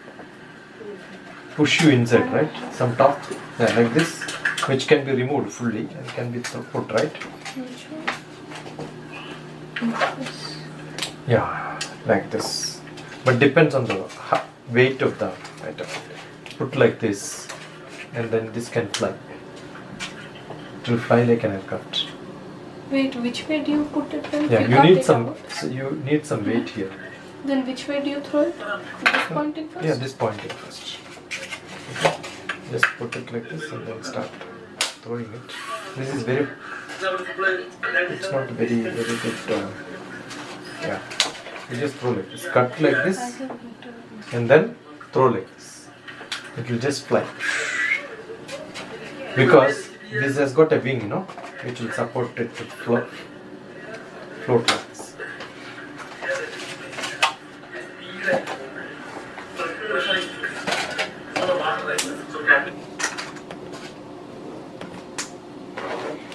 push you inside, right? Some top, like this, which can be removed fully and can be put, right? Yeah, like this. But depends on the weight of the item. Put like this, and then this can fly. It will fly like an aircraft. Wait, which way do you put it then? Yeah, you need some. So you need some weight here. Then which way do you throw it? This pointing first? Yeah, this pointing first. Okay. Just put it like this and then start throwing it. This is very. It's not very good. Yeah. You just throw like this. Cut like this, and then throw like this. It will just fly. Because this has got a wing, which will support it to float like this.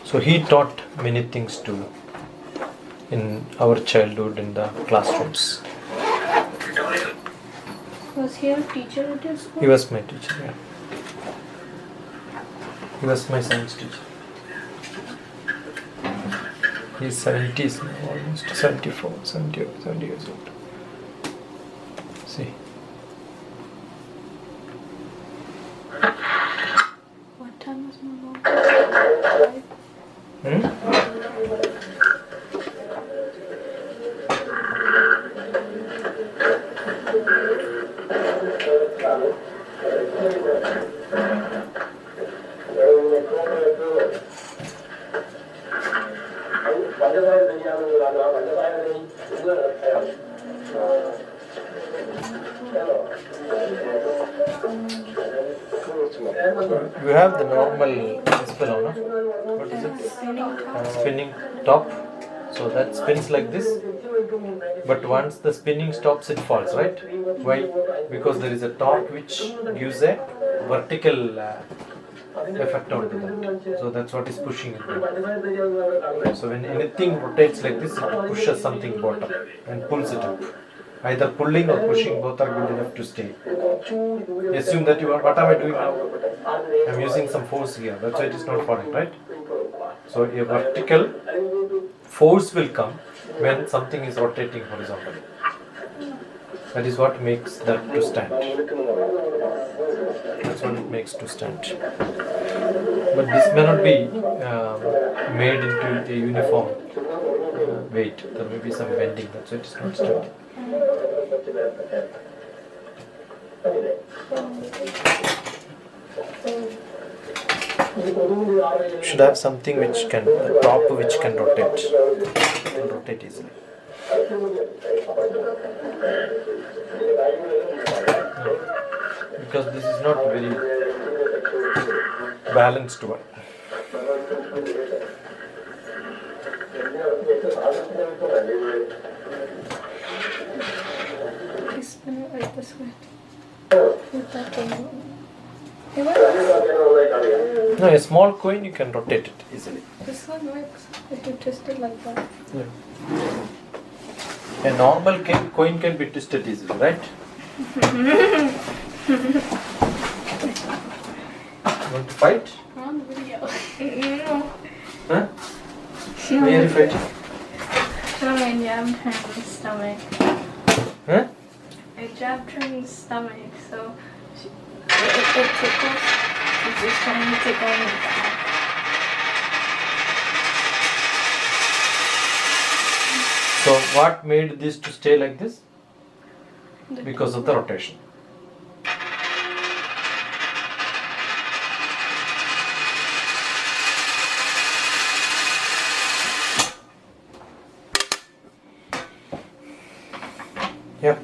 So he taught many things in our childhood in the classrooms. Was he a teacher at your school? He was my teacher, yeah. He was my science teacher. He's 70s now, almost 74, 70 years old. See. What time was my mom? You have the normal spinner, no? What is it? Spinning top. So that spins like this. But once the spinning stops, it falls, right? Why? Because there is a torque which gives a vertical effect onto that. So that's what is pushing it down. So when anything rotates like this, it pushes something bottom and pulls it up. Either pulling or pushing, both are good enough to stay. Assume that you are, what am I doing now? I am using some force here, that's why it is not falling, right? So a vertical force will come when something is rotating horizontally. That is what makes that to stand. That's what it makes to stand. But this may not be made into a uniform weight. There may be some bending, that's why it is not standing. Should have something which can, the top which can rotate. It can rotate easily. Because this is not very balanced one. Spin it like this way. With that thing. No, a small coin you can rotate it easily. This one works if you twist it like that. Yeah. A normal coin can be twisted easily, right? Want to fight? On video. No. Huh? Why are you fighting? I jabbed her in the stomach. Huh? I jabbed her in the stomach, so it tickles. She's just trying to tickle me back. So what made this to stay like this? Because of the rotation. Yeah.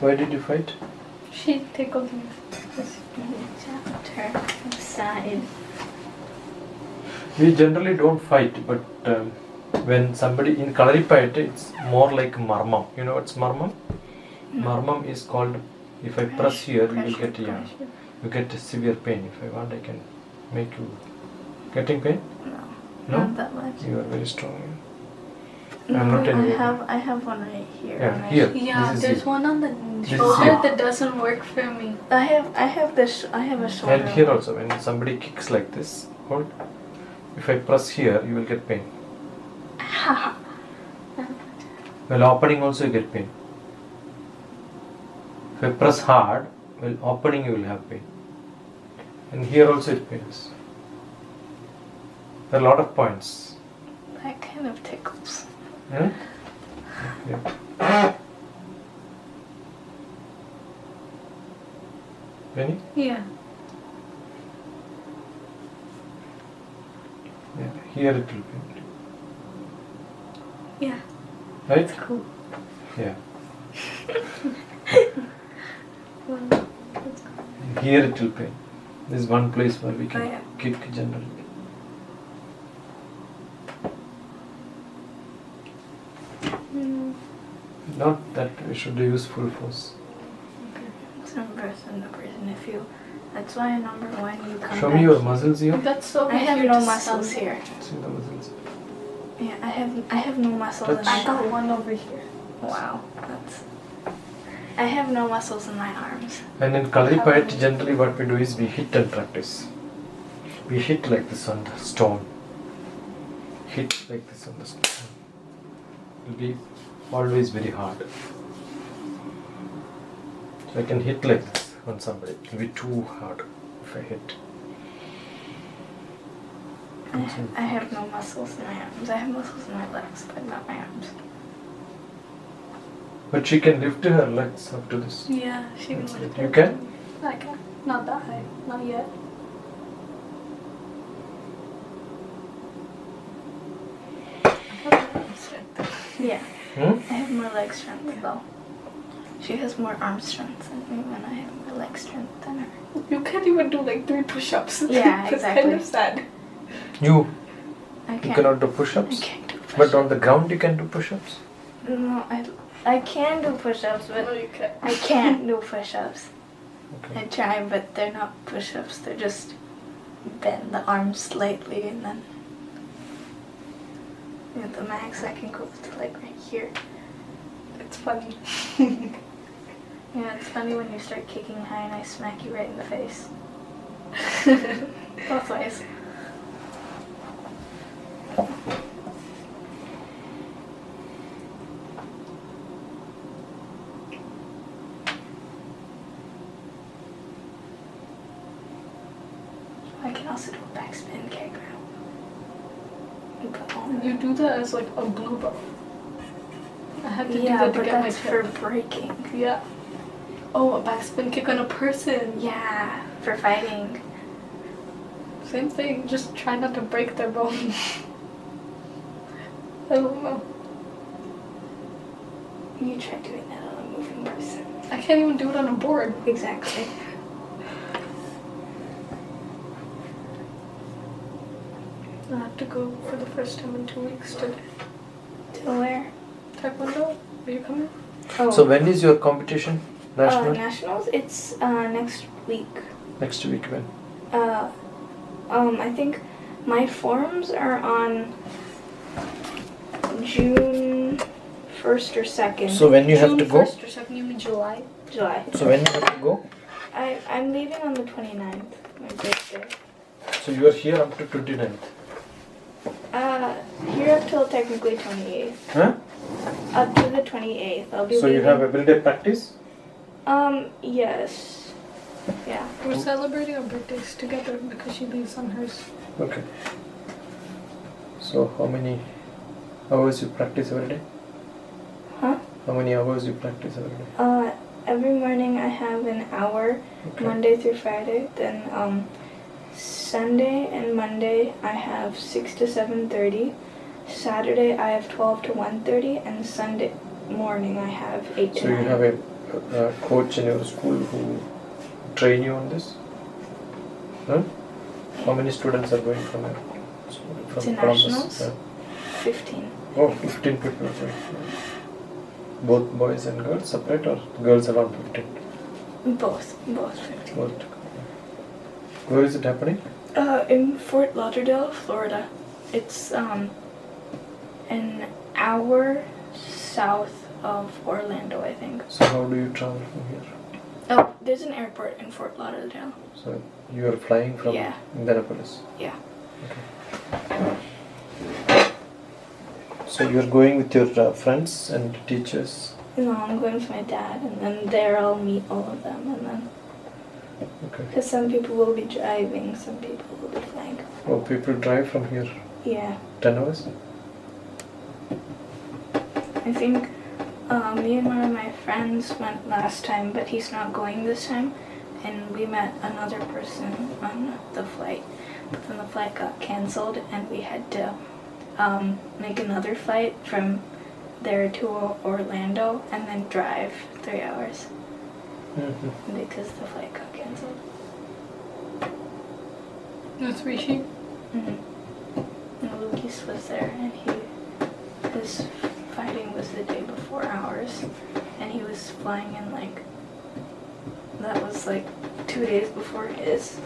Why did you fight? She tickled me. Chapter side. We generally don't fight, but when somebody in Kalaripayat, it's more like marmam. You know what's marmam? Marmam is called, if I press here, you will get you get a severe pain. If I want, I can make you getting pain. No, not that much. You are very strong. No, I'm not anyway. I have one right here. Yeah, here. Yeah, This is there's here. one on the is shoulder here. that doesn't work for me. I have a shoulder. And here also, when somebody kicks like this, hold. If I press here, you will get pain. While opening also you get pain. If I press hard, while opening you will have pain. And here also it pains. There are a lot of points. That kind of tickles. Hmm? Yeah. Penny? Yeah. Yeah. Here it will pain. Yeah. Right? Cool. Yeah. Here it will pain. This is one place where we can kick generally. Not that we should use full force. It's numbers. If you, that's why number one you come. Show me your muscles here. That's so I have cute no to muscles see. here. See the muscles. Yeah, I have no muscles in Touch. my I got arms. one over here. Wow, that's. I have no muscles in my arms. And in Kalaripayat, generally what we do is we hit and practice. We hit like this on the stone. Hit like this on the stone. It will be always very hard. So I can hit like this on somebody. It will be too hard if I hit. I have no muscles in my arms. I have muscles in my legs, but not my arms. But she can lift her legs up to this. Yeah, she can lift You it. can? I can. Not that high. Not yet. Yeah. Hmm? I have more leg strength though. She has more arm strength than me, and I have more leg strength than her. You can't even do like 3 push-ups. Yeah, That's kind exactly. of sad. You I cannot do I push-ups? can't do push-ups. But on the ground you can do push-ups? No, I can do push-ups, but No, you can't. I can't do push-ups. Okay. I try, but they're not push-ups. They're just bend the arms slightly and then. At the max, I can go to like right here. It's funny. Yeah, it's funny when you start kicking high and I smack you right in the face. Both ways. I can also do a backspin kick now. You do that as like a blue belt. I had to do Yeah, that to but get my that's for tip. breaking. Yeah. Oh, a backspin kick on a person. Yeah, for fighting. Same thing. Just try not to break their bone. I don't know. You try doing that on a moving person. I can't even do it on a board. Exactly. I have to go for the first time in 2 weeks to To where? Taekwondo. Are you coming? Oh. So when is your competition? National? Nationals? It's next week. Next week when? I think my forums are on June 1st or 2nd. So when you have to go? 1st or 2nd, you mean July? July. So when you have to go? I'm leaving on the 29th, my birthday. So you are here up to 29th. Here up till technically 28th. Huh? Up to the 28th. I'll be So leaving. you have everyday practice? Yes. Yeah. We're celebrating our birthdays together because she leaves on hers. Okay. So how many hours you practice every day? Huh? How many hours you practice every day? Every morning I have an hour, Okay. Monday through Friday. Then, Sunday and Monday I have 6 to 7:30. Saturday I have 12 to 1:30, and Sunday morning I have 8 to So 9. you have a a coach in your school who train you on this? Huh? How many students are going from here? To nationals? Yeah. 15. Oh, 15 people. Okay. Both boys and girls separate, or girls around 15? Both 15. Both. Where is it happening? In Fort Lauderdale, Florida. It's an hour south of Orlando, I think. So how do you travel from here? Oh, there's an airport in Fort Lauderdale. So you are flying from Yeah. Indianapolis. Yeah. So you are going with your friends and teachers. No, I'm going with my dad, and then there I'll meet all of them, and then Okay. because some people will be driving, some people will be flying. Oh, people drive from here Yeah, 10 hours? I think me and one of my friends went last time, but he's not going this time, and we met another person on the flight, but then the flight got canceled, and we had to make another flight from there to Orlando, and then drive 3 hours Mm-hmm. because the flight got canceled. With Rishi? Mm-hmm. And Lucas was there, and his fighting was the day before ours, and he was flying in that was 2 days before his.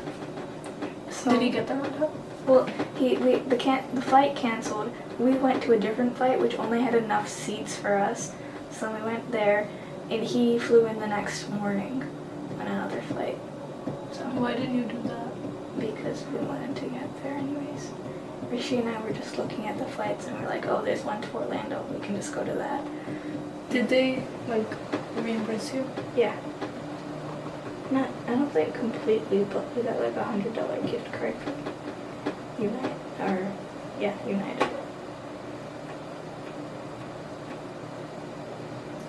So Did he get there on time? Well, the flight canceled. We went to a different flight which only had enough seats for us, so we went there, and he flew in the next morning on another flight. So Why did you do that? because we wanted to get there anyways. Rishi and I were just looking at the flights, and we're like, oh, there's one to Orlando. We can just go to that. Did they reimburse you? Yeah. I don't think completely, but we got $100 gift card from United.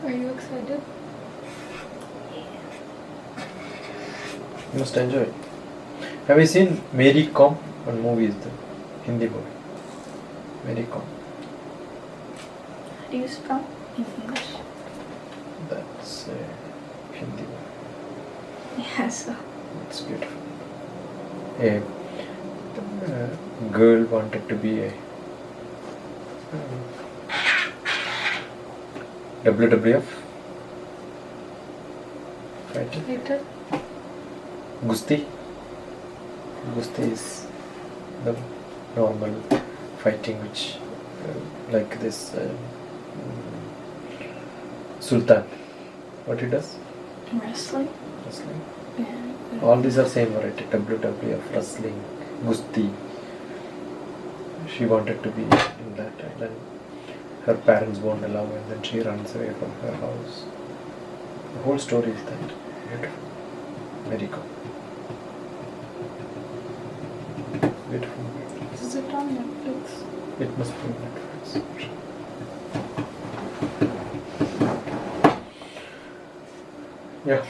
Are you excited? You must enjoy it. Have you seen Mary Kom on movies? The Hindi movie. Mary Kom. How do you spell in English? That's a Hindi movie. Yeah, so. It's beautiful. A girl wanted to be a WWF fighter. Later? Gusti. Gusti is the normal fighting which like this Sultan. What he does? Wrestling? Wrestling. Yeah. All these are same variety. WWF, wrestling, Gusti. She wanted to be in that, and then her parents won't allow, and then she runs away from her house. The whole story is that. Beautiful. Very cool. Beautiful. Is it on Netflix? It must be on Netflix. Yeah.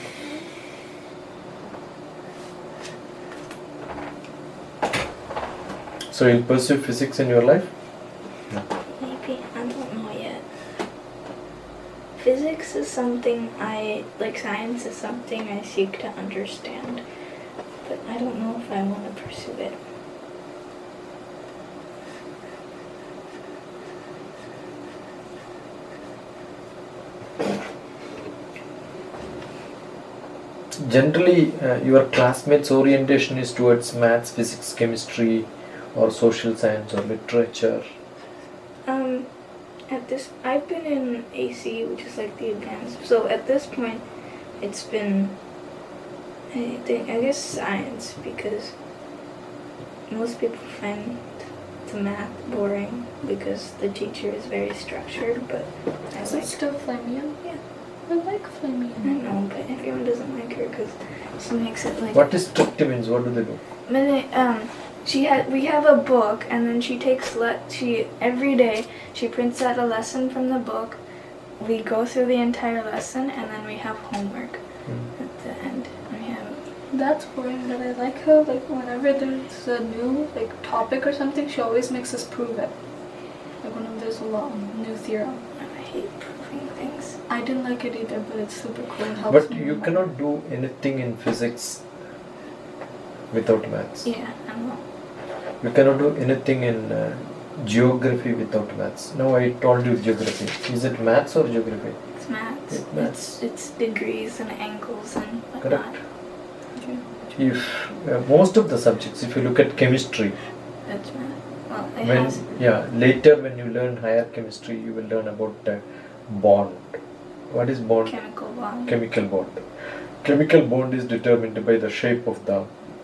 So you'll pursue physics in your life? Maybe. I don't know yet. Physics is something science is something I seek to understand, but I don't know if I want to pursue it. Generally, your classmates' orientation is towards maths, physics, chemistry, or social science or literature. I've been in AC, which is like the advanced. So at this point, it's been, I guess, science, because most people find the math boring because the teacher is very structured, but I Is like. it still Flamian? Yeah. I like Flamian. I know, but everyone doesn't like her because she makes it like. What is strict means? What do they do? We have a book, and then she takes every day she prints out a lesson from the book. We go through the entire lesson, and then we have homework at the end. That's boring, but I like how whenever there's a new topic or something, she always makes us prove it. Like whenever there's a new theorem. I hate proving things. I didn't like it either, but it's super cool. It helps But me you remember. cannot do anything in physics without maths. Yeah, I know. You cannot do anything in geography without maths. No, I told you geography. Is it maths or geography? It's maths. It's maths. It's degrees and angles and whatnot. Correct. Okay. If most of the subjects, if you look at chemistry, That's math. Well, it has. later when you learn higher chemistry, you will learn about bond. What is bond? Chemical bond. Chemical bond. Chemical bond is determined by the shape of the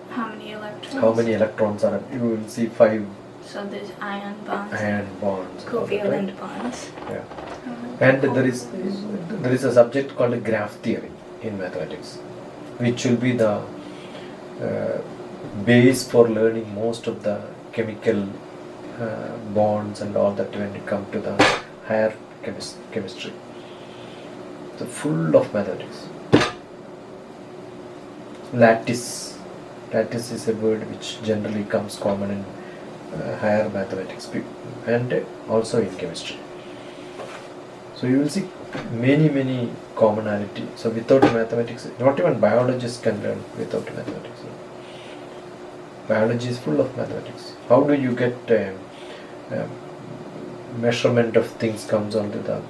How many electrons? how many electrons are. You will see 5 So there's ion bonds. ion bonds. and all that, right? Covalent bonds. Yeah. And there is a subject called graph theory in mathematics, which will be the base for learning most of the chemical bonds and all that when you come to the higher chemistry. So full of mathematics. Lattice is a word which generally comes common in higher mathematics and also in chemistry. So you will see many commonality. So without mathematics, not even biologists can learn without mathematics. Biology is full of mathematics. How do you get measurement of things comes onto the,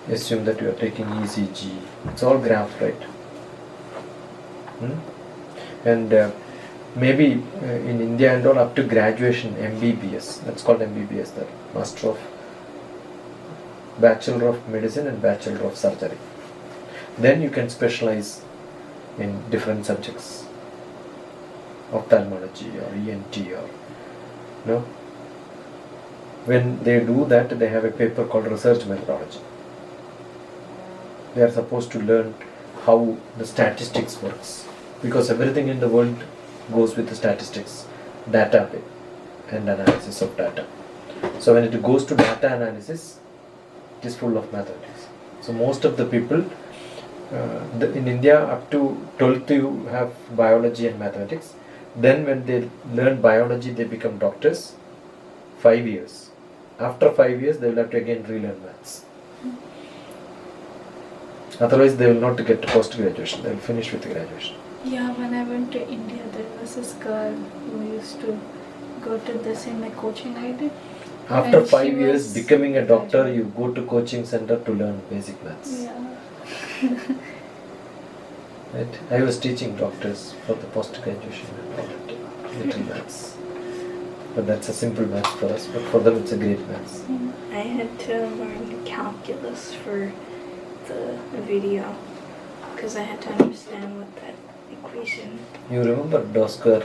assume that you are taking ECG. It's all graph, right? And maybe in India and all up to graduation, MBBS, that's called MBBS, the Master of Bachelor of Medicine and Bachelor of Surgery. Then you can specialize in different subjects, ophthalmology or ENT or when they do that, they have a paper called research methodology. They are supposed to learn how the statistics works, because everything in the world goes with the statistics, data and analysis of data. So when it goes to data analysis, it is full of mathematics. So most of the people in India up to 12th you have biology and mathematics. Then when they learn biology, they become doctors. 5 years. After 5 years, they will have to again relearn maths. Otherwise, they will not get post graduation. They will finish with graduation. Yeah, when I went to India, there was this girl who used to go to the same coaching I did. After And 5 she years, was becoming a doctor, graduate. you go to coaching center to learn basic maths. Yeah. Right? I was teaching doctors for the post graduation and all that. Little maths. But that's a simple maths for us, but for them it's a great maths. I had to learn calculus for the video because I had to understand what that equation. You remember dou square,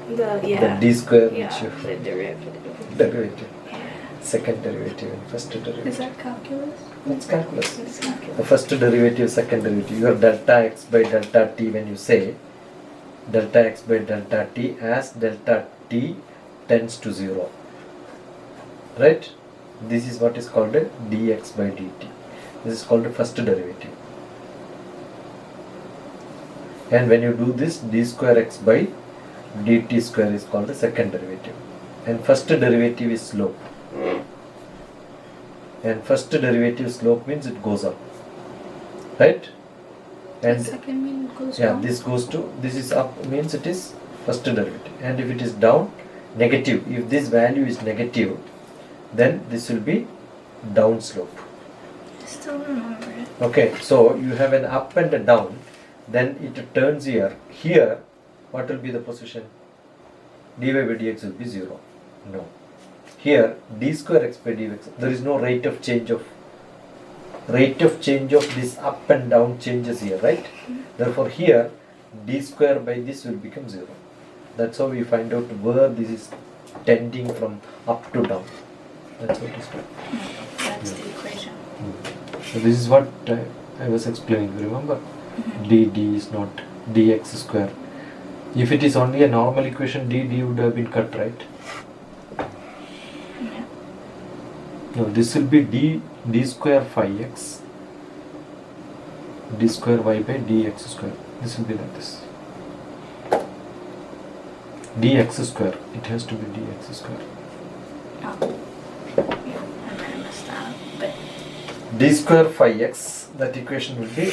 The d square, yeah, which you the derivative. derivative, Yeah. second derivative and first derivative. Is that calculus? That's calculus. It's calculus. The first derivative, second derivative. You have delta x by delta t when you say delta x by delta t as delta t tends to 0. Right? This is what is called a dx by dt. This is called the first derivative. And when you do this, d square x by dt square is called the second derivative. And first derivative is slope. And first derivative slope means it goes up. Right? And The second mean it goes yeah, down? this is up means it is first derivative. And if it is down, negative. If this value is negative, then this will be down slope. I still remember it. Okay, so you have an up and a down, then it turns here. Here, what will be the position? dy by dx will be 0. No. Here, d square x by dx, there is no rate of change of this up and down changes here, right? Therefore, here, d square by this will become 0. That's how we find out where this is tending from up to down. That's what is called. That's the equation. So this is what I was explaining. Remember, dd is not dx square. If it is only a normal equation, dd would have been cut, right? Yeah. No, this will be d square phi x, d square y by dx square. This will be like this. Dx square. It has to be dx square. Oh. Yeah, I kind of messed that up, but d square phi x, that equation will be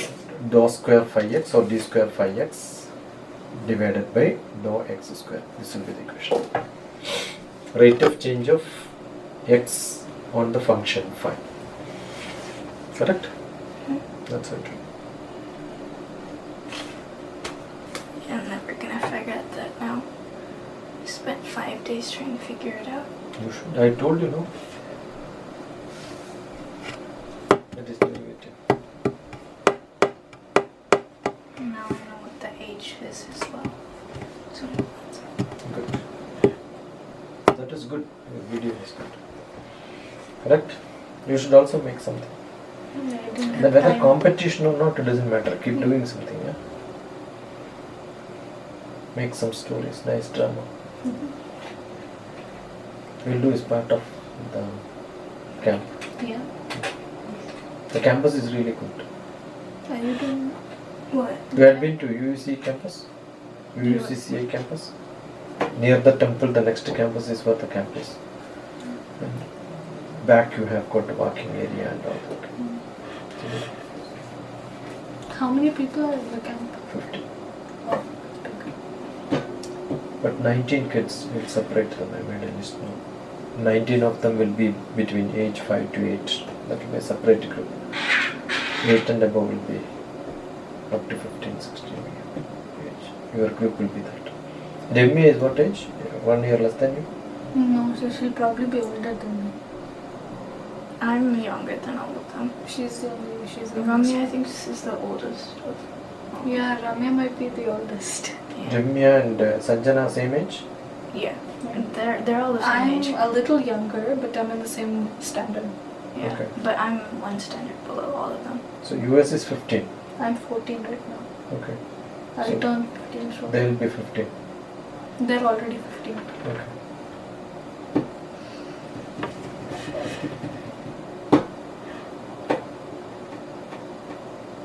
dou square phi x or d square phi x divided by dou x square. This will be the equation. Rate of change of x on the function phi. Correct? That's it. I'm never gonna figure out that now. I spent 5 days trying to figure it out. You should. I told you, no? That is derivative. Now I know what the h is as well. So that's Good. That is good. Your video is good. Correct? You should also make something. I didn't have Whether time. competition or not, it doesn't matter. Keep doing something, yeah? Make some stories, nice drama. We'll do as part of the camp. Yeah. The campus is really good. Are you doing what? You had been to UUC campus? UUCCI campus? Near the temple, the next campus is where the camp is. And back you have got a walking area and all that. How many people are in the camp? 50. Oh, But 19 kids will separate them, I made a list now. 19 of them will be between age 5 to 8. That will be a separate group. 8 and above will be up to 15, 16 age. Your group will be that. Demi is what age? 1 year less than you? no, so she'll probably be older than me. I'm younger than all of them. She's the Rami, I think this is the oldest of all. Yeah, Ramya might be the oldest. Yeah. Jamia and Sanjana same age? Yeah. And they're all the same I'm age. a little younger, but I'm in the same standard. Yeah. Okay. But I'm 1 standard below all of them. So US is 15. I'm 14 right now. Okay. I So turned 15 shortly. they will be 15. They're already 15. Okay.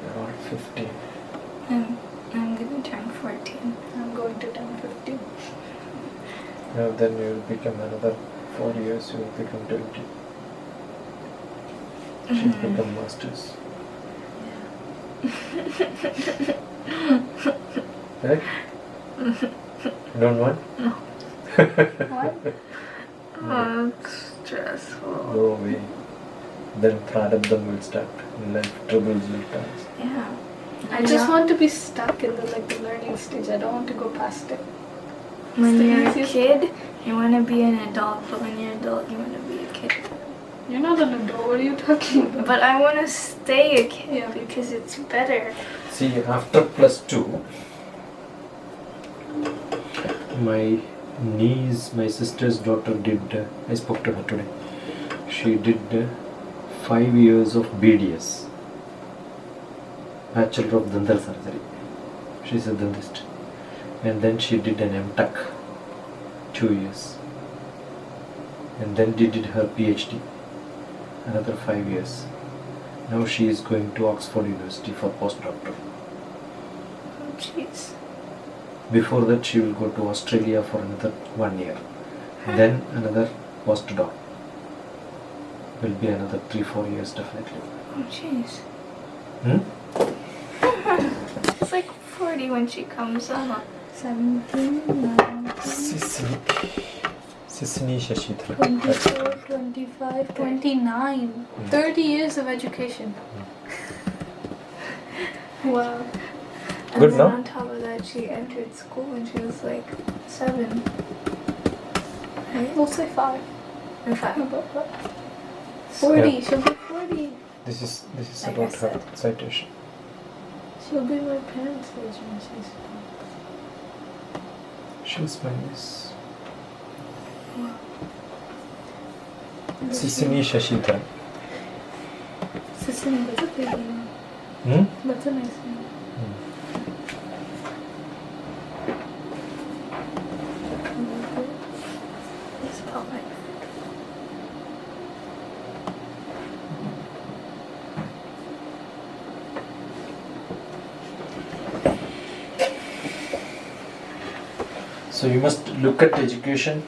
They're all 15. I'm gonna turn 14. I'm going to turn 15. Now then you will become another 4 years, you will become 20. She'll become masters. Right? You don't want? What? Oh, it's stressful. No way. Then Pradabdam will start. Life troubles will start. Yeah. I just want to be stuck in the learning stage. I don't want to go past it. When the you're a easiest kid, you want to be an adult, but when you're an adult, you want to be a kid. You're not an adult. What are you talking about? But I want to stay a kid Yeah. because it's better. See, after +2, my niece, my sister's daughter did, I spoke to her today, she did 5 years of BDS, Bachelor of Dental Surgery. She's a dentist. And then she did an MTech, 2 years. And then she did her PhD, another 5 years. Now she is going to Oxford University for postdoctoral. Oh, jeez. Before that, she will go to Australia for another 1 year. Then another postdoc. Will be another 3-4 years definitely. Oh, jeez. Hmm? It's like 40 when she comes up. 17, Sisini Shashidhar. 24, 25, 29. 30 years of education. Wow. And Good, then no? on top of that, she entered school when she was like 7. Right? We'll say 5. Or 5. About 40. She'll be 40. This is Like about I her said. citation. She'll be my parents' age when she's. She's my niece. Wow. Sisini Shashidhar. Sisini, that's a big name. Hmm? That's a nice name. It's about my bed. So you must look at education.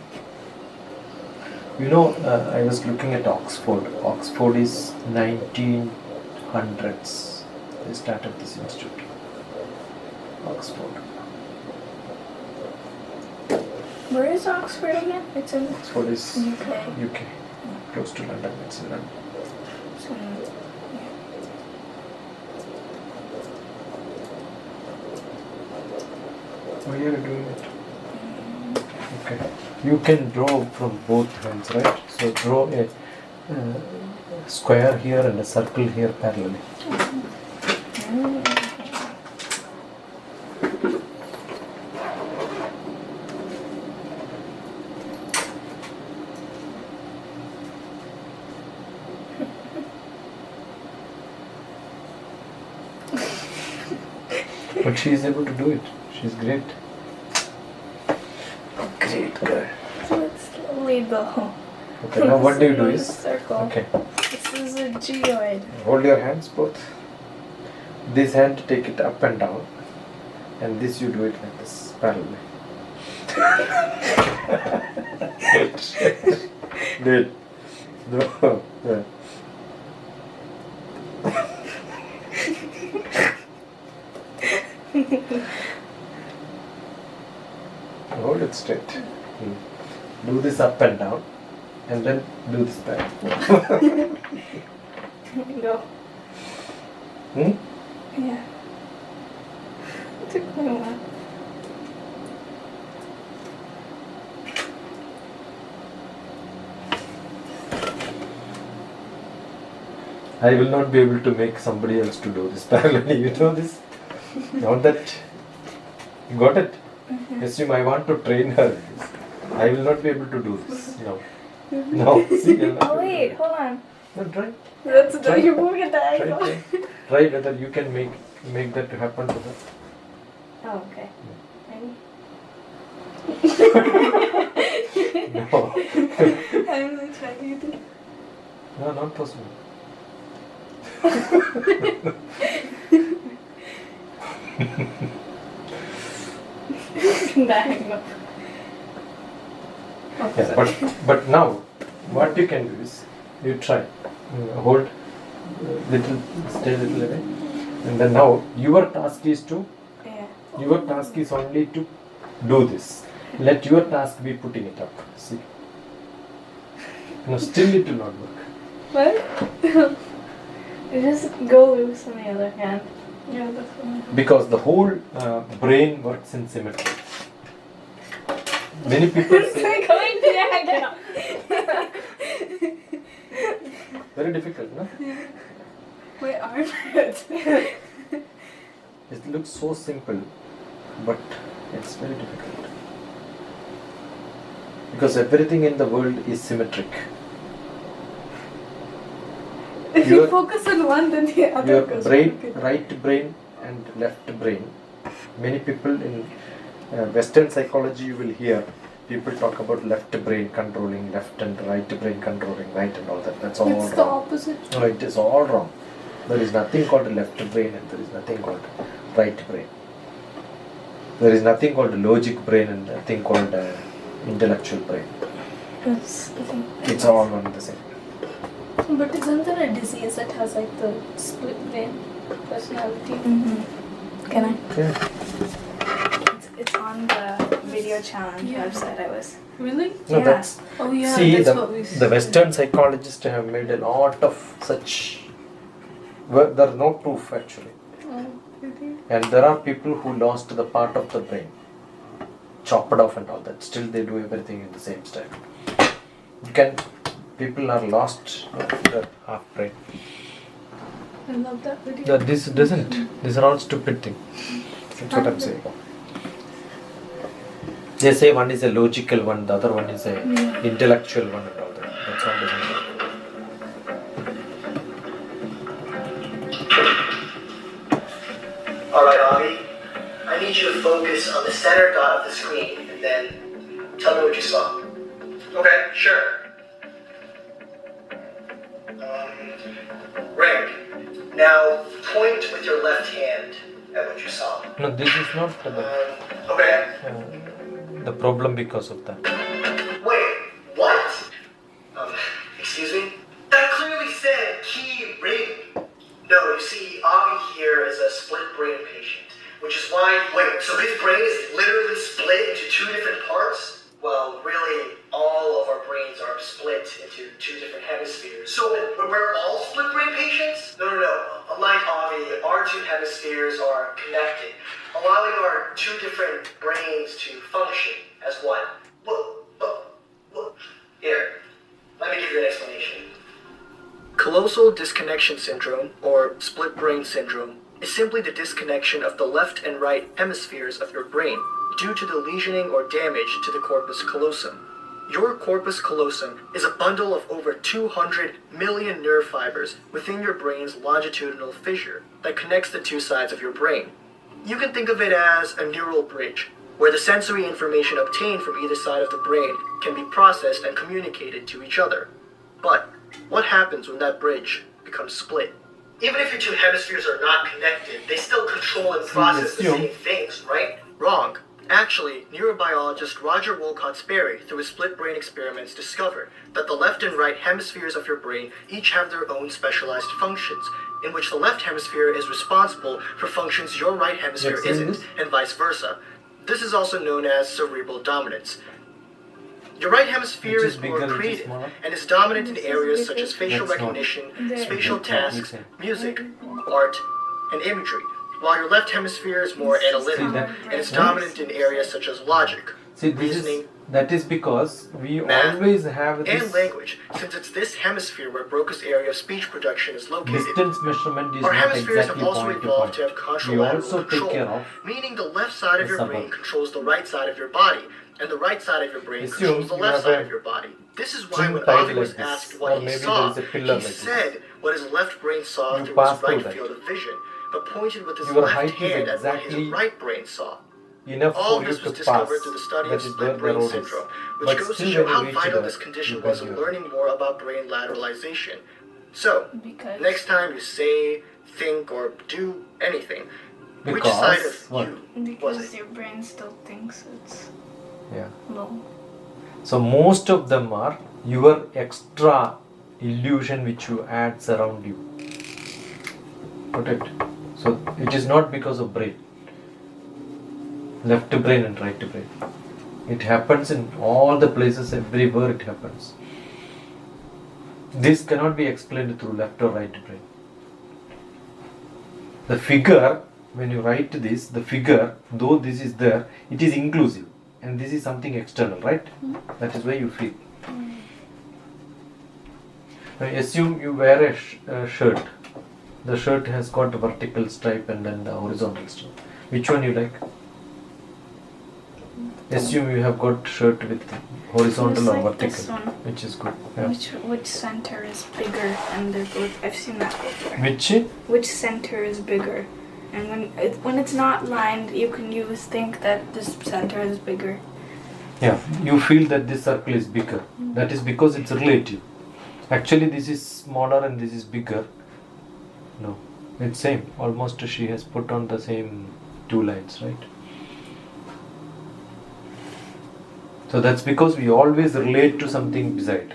You know, I was looking at Oxford. Oxford is 19 hundreds. They started this institute. Oxford. Where is Oxford again? It's in Oxford is UK. UK. Close to London. It's in London. So, Why are you doing it? Okay. You can draw from both hands, right? So draw a square here and a circle here parallelly. But she is able to do it. She's great. Great girl. let's slowly go. Okay, now what do you do is... Circle. Okay. This is a geoid. Hold your hands both. This hand take it up and down. And this you do it like this, parallelly. Do it. No. Yeah. Hold it straight. Do this up and down. And then do this back. Go. Yeah. Took me a while. I will not be able to make somebody else to do this parallelly. You know this? Not that. You got it? Assume I want to train her. I will not be able to do this. No. No. See, Oh wait, hold on. no, try. That's Try. you're moving a diagonal. Try whether you can make that to happen to her. Oh, okay. Ready? No. I'm gonna try to do this. No, not possible. Diagonal. Yeah, but now what you can do is you try hold little, stay little away, and then now your task is to only to do this. Let your task be putting it up. See. No, still it will not work. What? You just go loose on the other hand. Yeah, that's fine. Because the whole brain works in symmetry. Many people say Going diagonal. very difficult, no? My arm hurts. It looks so simple, but it's very difficult. Because everything in the world is symmetric. If you focus on one, then the other Your goes. brain, right brain and left brain. Many people in Western psychology, you will hear people talk about left brain controlling left and right brain controlling right and all that. That's all It's the wrong. opposite. No, it is all wrong. There is nothing called left brain and there is nothing called right brain. There is nothing called logic brain and nothing called intellectual brain. It's all one and the same. But isn't there a disease that has like the split brain personality? Can I? Yeah. It's on the video challenge website I was. Really? No, Yeah. that's Oh yeah, see that's the what we Western psychologists have made a lot of such. Well, there are no proof actually, Oh, really? and there are people who lost the part of the brain, chopped off and all that. Still, they do everything in the same style. People are lost the half brain. I love that video. No, this doesn't. These are all stupid things. That's what I'm saying. They say one is a logical one, the other one is a intellectual one and all that. That's all doesn't work. Alright, Avi. I need you to focus on the center dot of the screen and then tell me what you saw. Okay, sure. Rank. Now point with your left hand at what you saw. No, this is not Okay. the problem because of that. Wait, what? Excuse me? That clearly said key ring. No, why. Wait, so his brain is literally split into two different parts? Well, really, all of our brains are split into two different hemispheres. So we're all split brain patients? No. Unlike Avi, our two hemispheres are connected, allowing our two different brains to function as one. Here, let me give you an explanation. Callosal disconnection syndrome, or split brain syndrome, is simply the disconnection of the left and right hemispheres of your brain due to the lesioning or damage to the corpus callosum. Your corpus callosum is a bundle of over 200 million nerve fibers within your brain's longitudinal fissure that connects the two sides of your brain. You can think of it as a neural bridge, where the sensory information obtained from either side of the brain can be processed and communicated to each other. But what happens when that bridge becomes split? Even if your two hemispheres are not connected, they still control and process the same things, right? Wrong. Actually, neurobiologist Roger Wolcott Sperry, through his split brain experiments, discovered that the left and right hemispheres of your brain each have their own specialized functions, in which the left hemisphere is responsible for functions your right hemisphere isn't, and vice versa. This is also known as cerebral dominance. Your right hemisphere is more creative and is dominant in areas such as facial recognition, spatial tasks, music, art, and imagery, while your left hemisphere is more analytical and is dominant in areas such as logic, reasoning, that is because we always have this and language, since it's this hemisphere where Broca's area of speech production is located. Distance measurement is Our not hemispheres exactly have also point to evolved point. to have We also contralateral take care control, of meaning the left side of the your brain suburb. controls the right side of your body, and the right side of your brain Assume controls the you left have side a of your body. This is why thin when thigh Avi was like this, asked or what he maybe saw, there is a pillar he like this. said what his left brain saw You through pass his right through that. field of vision, but pointed with his Your left height is hand at what exactly his right brain saw. enough All for you this to was pass. discovered through the study That of is split where the brain road is. syndrome, which But goes to still show when you how reach vital there, this condition you was bend in your- learning more about brain lateralization. So, Because- next time you say, think, or do anything, which Because side of what? you was Because it? your brain still thinks it's Yeah. low. So most of them are your extra illusion which you adds around you. Got it? So it is not because of brain. Left brain and right brain. It happens in all the places, everywhere it happens. This cannot be explained through left or right brain. The figure, when you write this, the figure, though this is there, it is inclusive. And this is something external, right? That is why you feel. Now assume you wear a shirt. The shirt has got a vertical stripe and then the horizontal stripe. Which one you like? Assume you have got shirt with horizontal Just or like vertical, this one. which is good. Yeah. Which center is bigger? And they're both. I've seen that before. Which? Which center is bigger? And when it's not lined, you can think that this center is bigger. Yeah, you feel that this circle is bigger. That is because it's relative. Actually, this is smaller and this is bigger. No, it's same. Almost she has put on the same two lines, right? So that's because we always relate to something beside.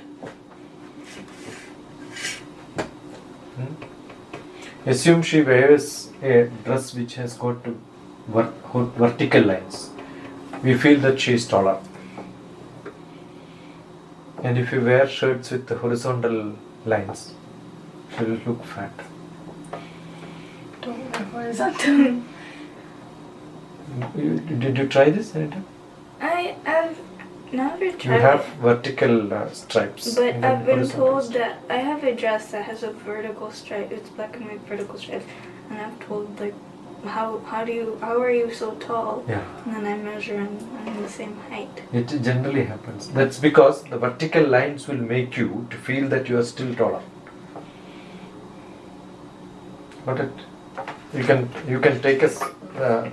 Assume she wears a dress which has got vertical lines. We feel that she is taller. And if you wear shirts with the horizontal lines, she will look fat. Don't wear horizontal. Did you try this anytime? I've never You tried have it. vertical stripes. But and then I've been horizontal told stripes. that I have a dress that has a vertical stripe. It's black and white vertical stripes, and I'm told like, how are you so tall? Yeah. And then I measure and I'm the same height. It generally happens. That's because the vertical lines will make you to feel that you are still taller. Got it? You can take a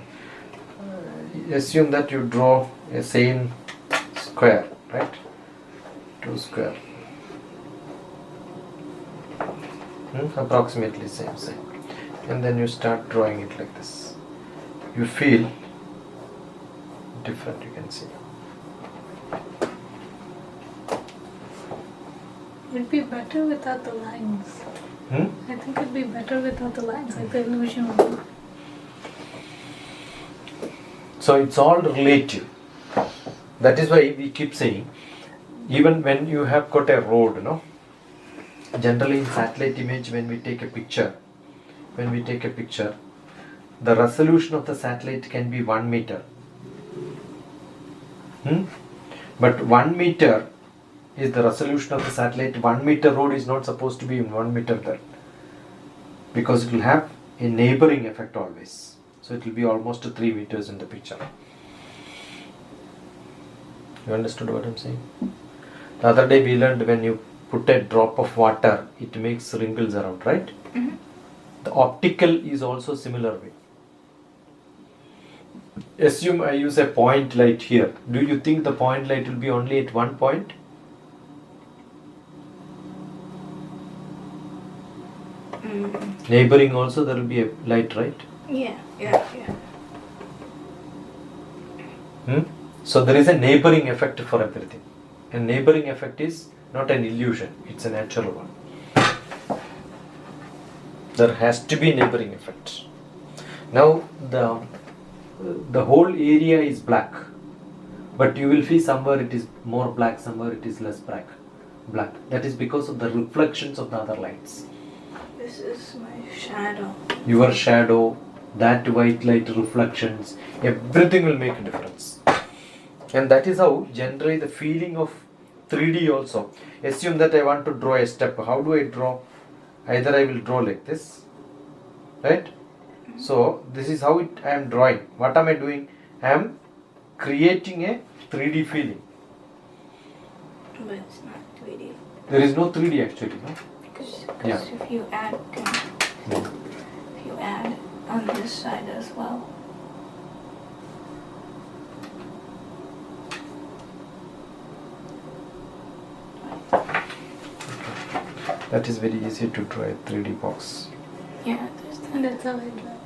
assume that you draw a same square, right? Two square. Approximately same. And then you start drawing it like this. You feel different, you can see. It'd be better without the lines. I think it'd be better without the lines, like the illusion would be. So it's all relative. That is why we keep saying, even when you have got a road, generally in satellite image, when we take a picture, the resolution of the satellite can be 1 meter. But 1 meter is the resolution of the satellite. 1 meter road is not supposed to be in 1 meter there, because it will have a neighboring effect always. So it will be almost 3 meters in the picture. You understood what I'm saying? The other day we learned when you put a drop of water, it makes wrinkles around, right? Mm-hmm. The optical is also similar way. Assume I use a point light here. Do you think the point light will be only at one point? Neighboring also there will be a light, right? Yeah. So there is a neighboring effect for everything. And neighboring effect is not an illusion, it's a natural one. There has to be neighboring effect. Now the whole area is black, but you will see somewhere it is more black, somewhere it is less black. That is because of the reflections of the other lights. This is my shadow. Your shadow, that white light reflections, everything will make a difference. And that is how generally the feeling of 3D also. Assume that I want to draw a step. How do I draw? Either I will draw like this, right? So this is how I am drawing. What am I doing? I am creating a 3D feeling. But it's not 3D. There is no 3D actually, no? Because Yeah. if you add on this side as well. That is very easy to draw a 3D box. Yeah, And that's how I draw.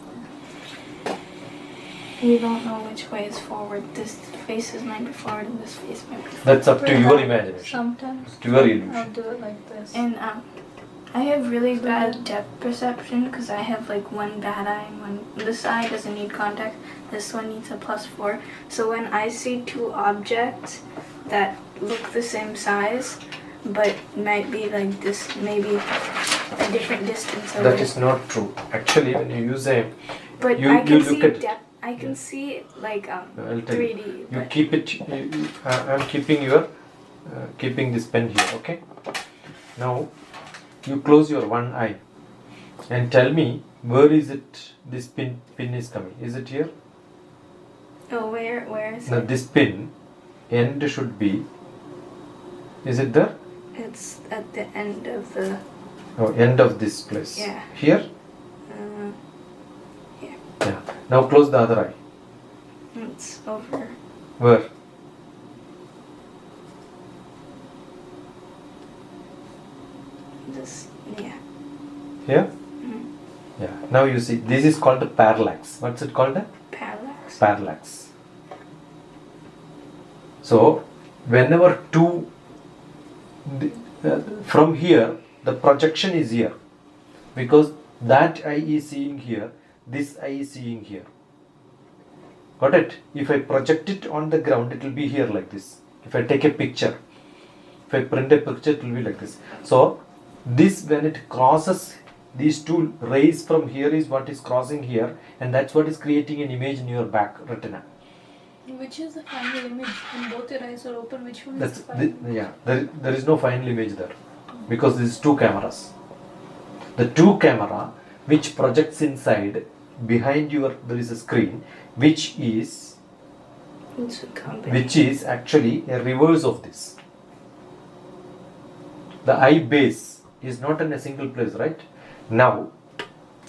you don't know which way is forward. This faces might be forward and this face might be forward. That's up to your imagination. Sometimes To your illusion. I'll do it like this. And I have really bad depth perception because I have like one bad eye and one. This eye doesn't need contact. This one needs a +4. So when I see two objects that look the same size, but might be like this, maybe a different distance away. That is not true. Actually, when you use a, But you, I you can look see at depth. I can see like I'll tell 3D. you. But Keep it. I'm keeping this pen here. Okay. Now, you close your one eye and tell me where is it. This pin is coming. Is it here? oh, where is Now it? this pin end should be. Is it there? It's at the end of the. Oh, end of this place. Yeah. Here. Here. Yeah. Now close the other eye. It's over. Where? This. Yeah. Here? Yeah. Now you see, this is called a parallax. What's it called? Parallax. Parallax. So, whenever from here, the projection is here. Because that eye is seeing here, this eye is seeing here. Got it? If I project it on the ground, it will be here like this. If I take a picture, if I print a picture, it will be like this. So, this when it crosses these two rays from here is what is crossing here, and that's what is creating an image in your back retina. Which is the final image? When both your eyes are open, which one That's is the final image? there is no final image there because this is two cameras. The two camera which projects inside, behind your there is a screen which is It's a company. which is actually a reverse of this. The eye base is not in a single place, right? Now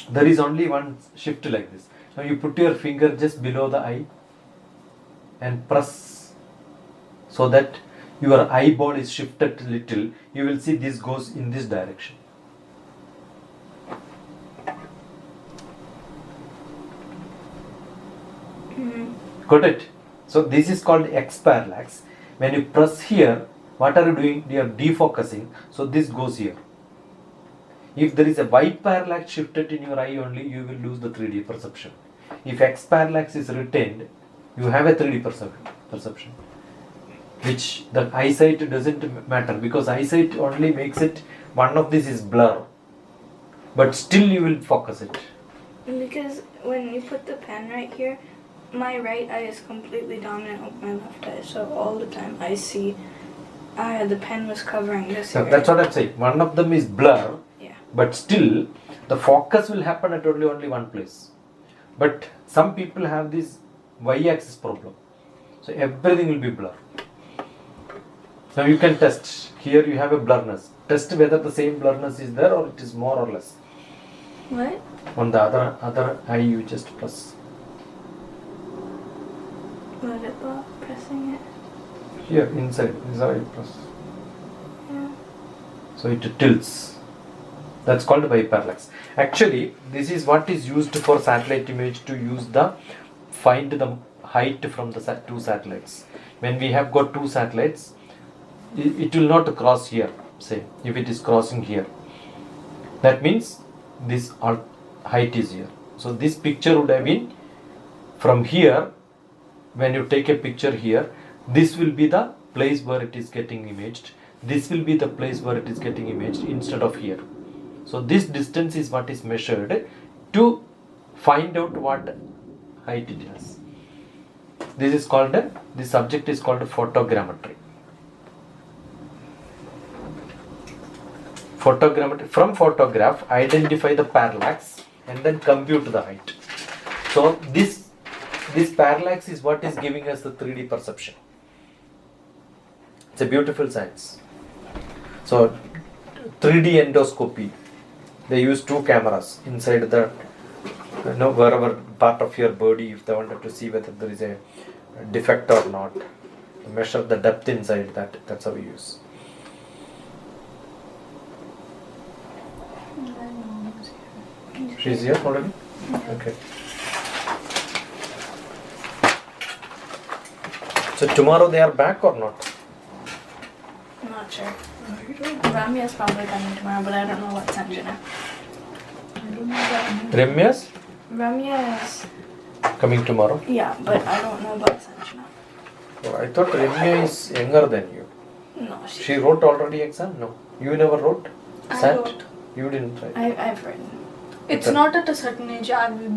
there is only one shift like this. Now you put your finger just below the eye and press so that your eyeball is shifted a little. You will see this goes in this direction. Got it? So this is called X parallax. When you press here, what are you doing? You are defocusing. So this goes here. If there is a Y parallax shifted in your eye only, you will lose the 3D perception. If X parallax is retained, you have a 3D perception, which the eyesight doesn't matter, because eyesight only makes it, one of these is blur, but still you will focus it. Because when you put the pen right here, my right eye is completely dominant of my left eye, so all the time I see the pen was covering this So area. that's what I'm saying. One of them is blur, Yeah. but still the focus will happen at only one place. But some people have this y-axis problem, so everything will be blur. Now you can test. Here you have a blurriness. Test whether the same blurriness is there or it is more or less. What? On the other eye you just press. What about pressing it? Here inside is how you press. Yeah. So it tilts. That's called biparallax. Actually, this is what is used for satellite image, to use find the height from the two satellites. When we have got two satellites, it will not cross here. Say if it is crossing here, that means this height is here. So this picture would have been from here. When you take a picture here, this will be the place where it is getting imaged. This will be the place where it is getting imaged instead of here. So this distance is what is measured to find out what height it has. This is called this subject is called photogrammetry. From photograph, identify the parallax and then compute the height. So this parallax is what is giving us the 3D perception. It's a beautiful science. So 3D endoscopy, they use two cameras inside the, wherever part of your body, if they wanted to see whether there is a defect or not, measure the depth inside that. That's how we use. She's here already? Okay. So tomorrow they are back or not? I'm not sure. Ramya's probably coming tomorrow, but I don't know what Sanjana. Ramya's Ramya is, coming tomorrow? yeah, but I don't know about Sanjana. Oh, I thought Ramya is younger than you. No, She wrote already exam? No. You never wrote? I Sat? wrote. You didn't write? I've written. It's Okay. not at a certain age.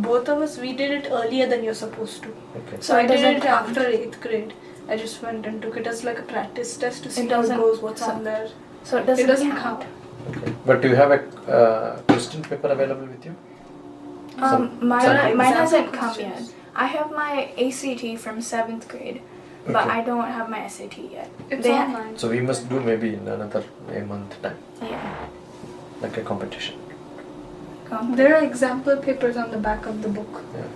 Both of us, we did it earlier than you're supposed to. Okay. So I it did doesn't it count. after 8th grade. I just went and took it as like a practice test to see how it doesn't- goes, what's so- on there. So It doesn't count. Okay. But do you have a question paper available with you? Mine hasn't Example come yet. questions. I have my ACT from 7th grade, but Okay. I don't have my SAT yet. It's They- online. So we must do maybe in another a month time, Yeah. like a competition. Come. There are example papers on the back of the book. Yeah.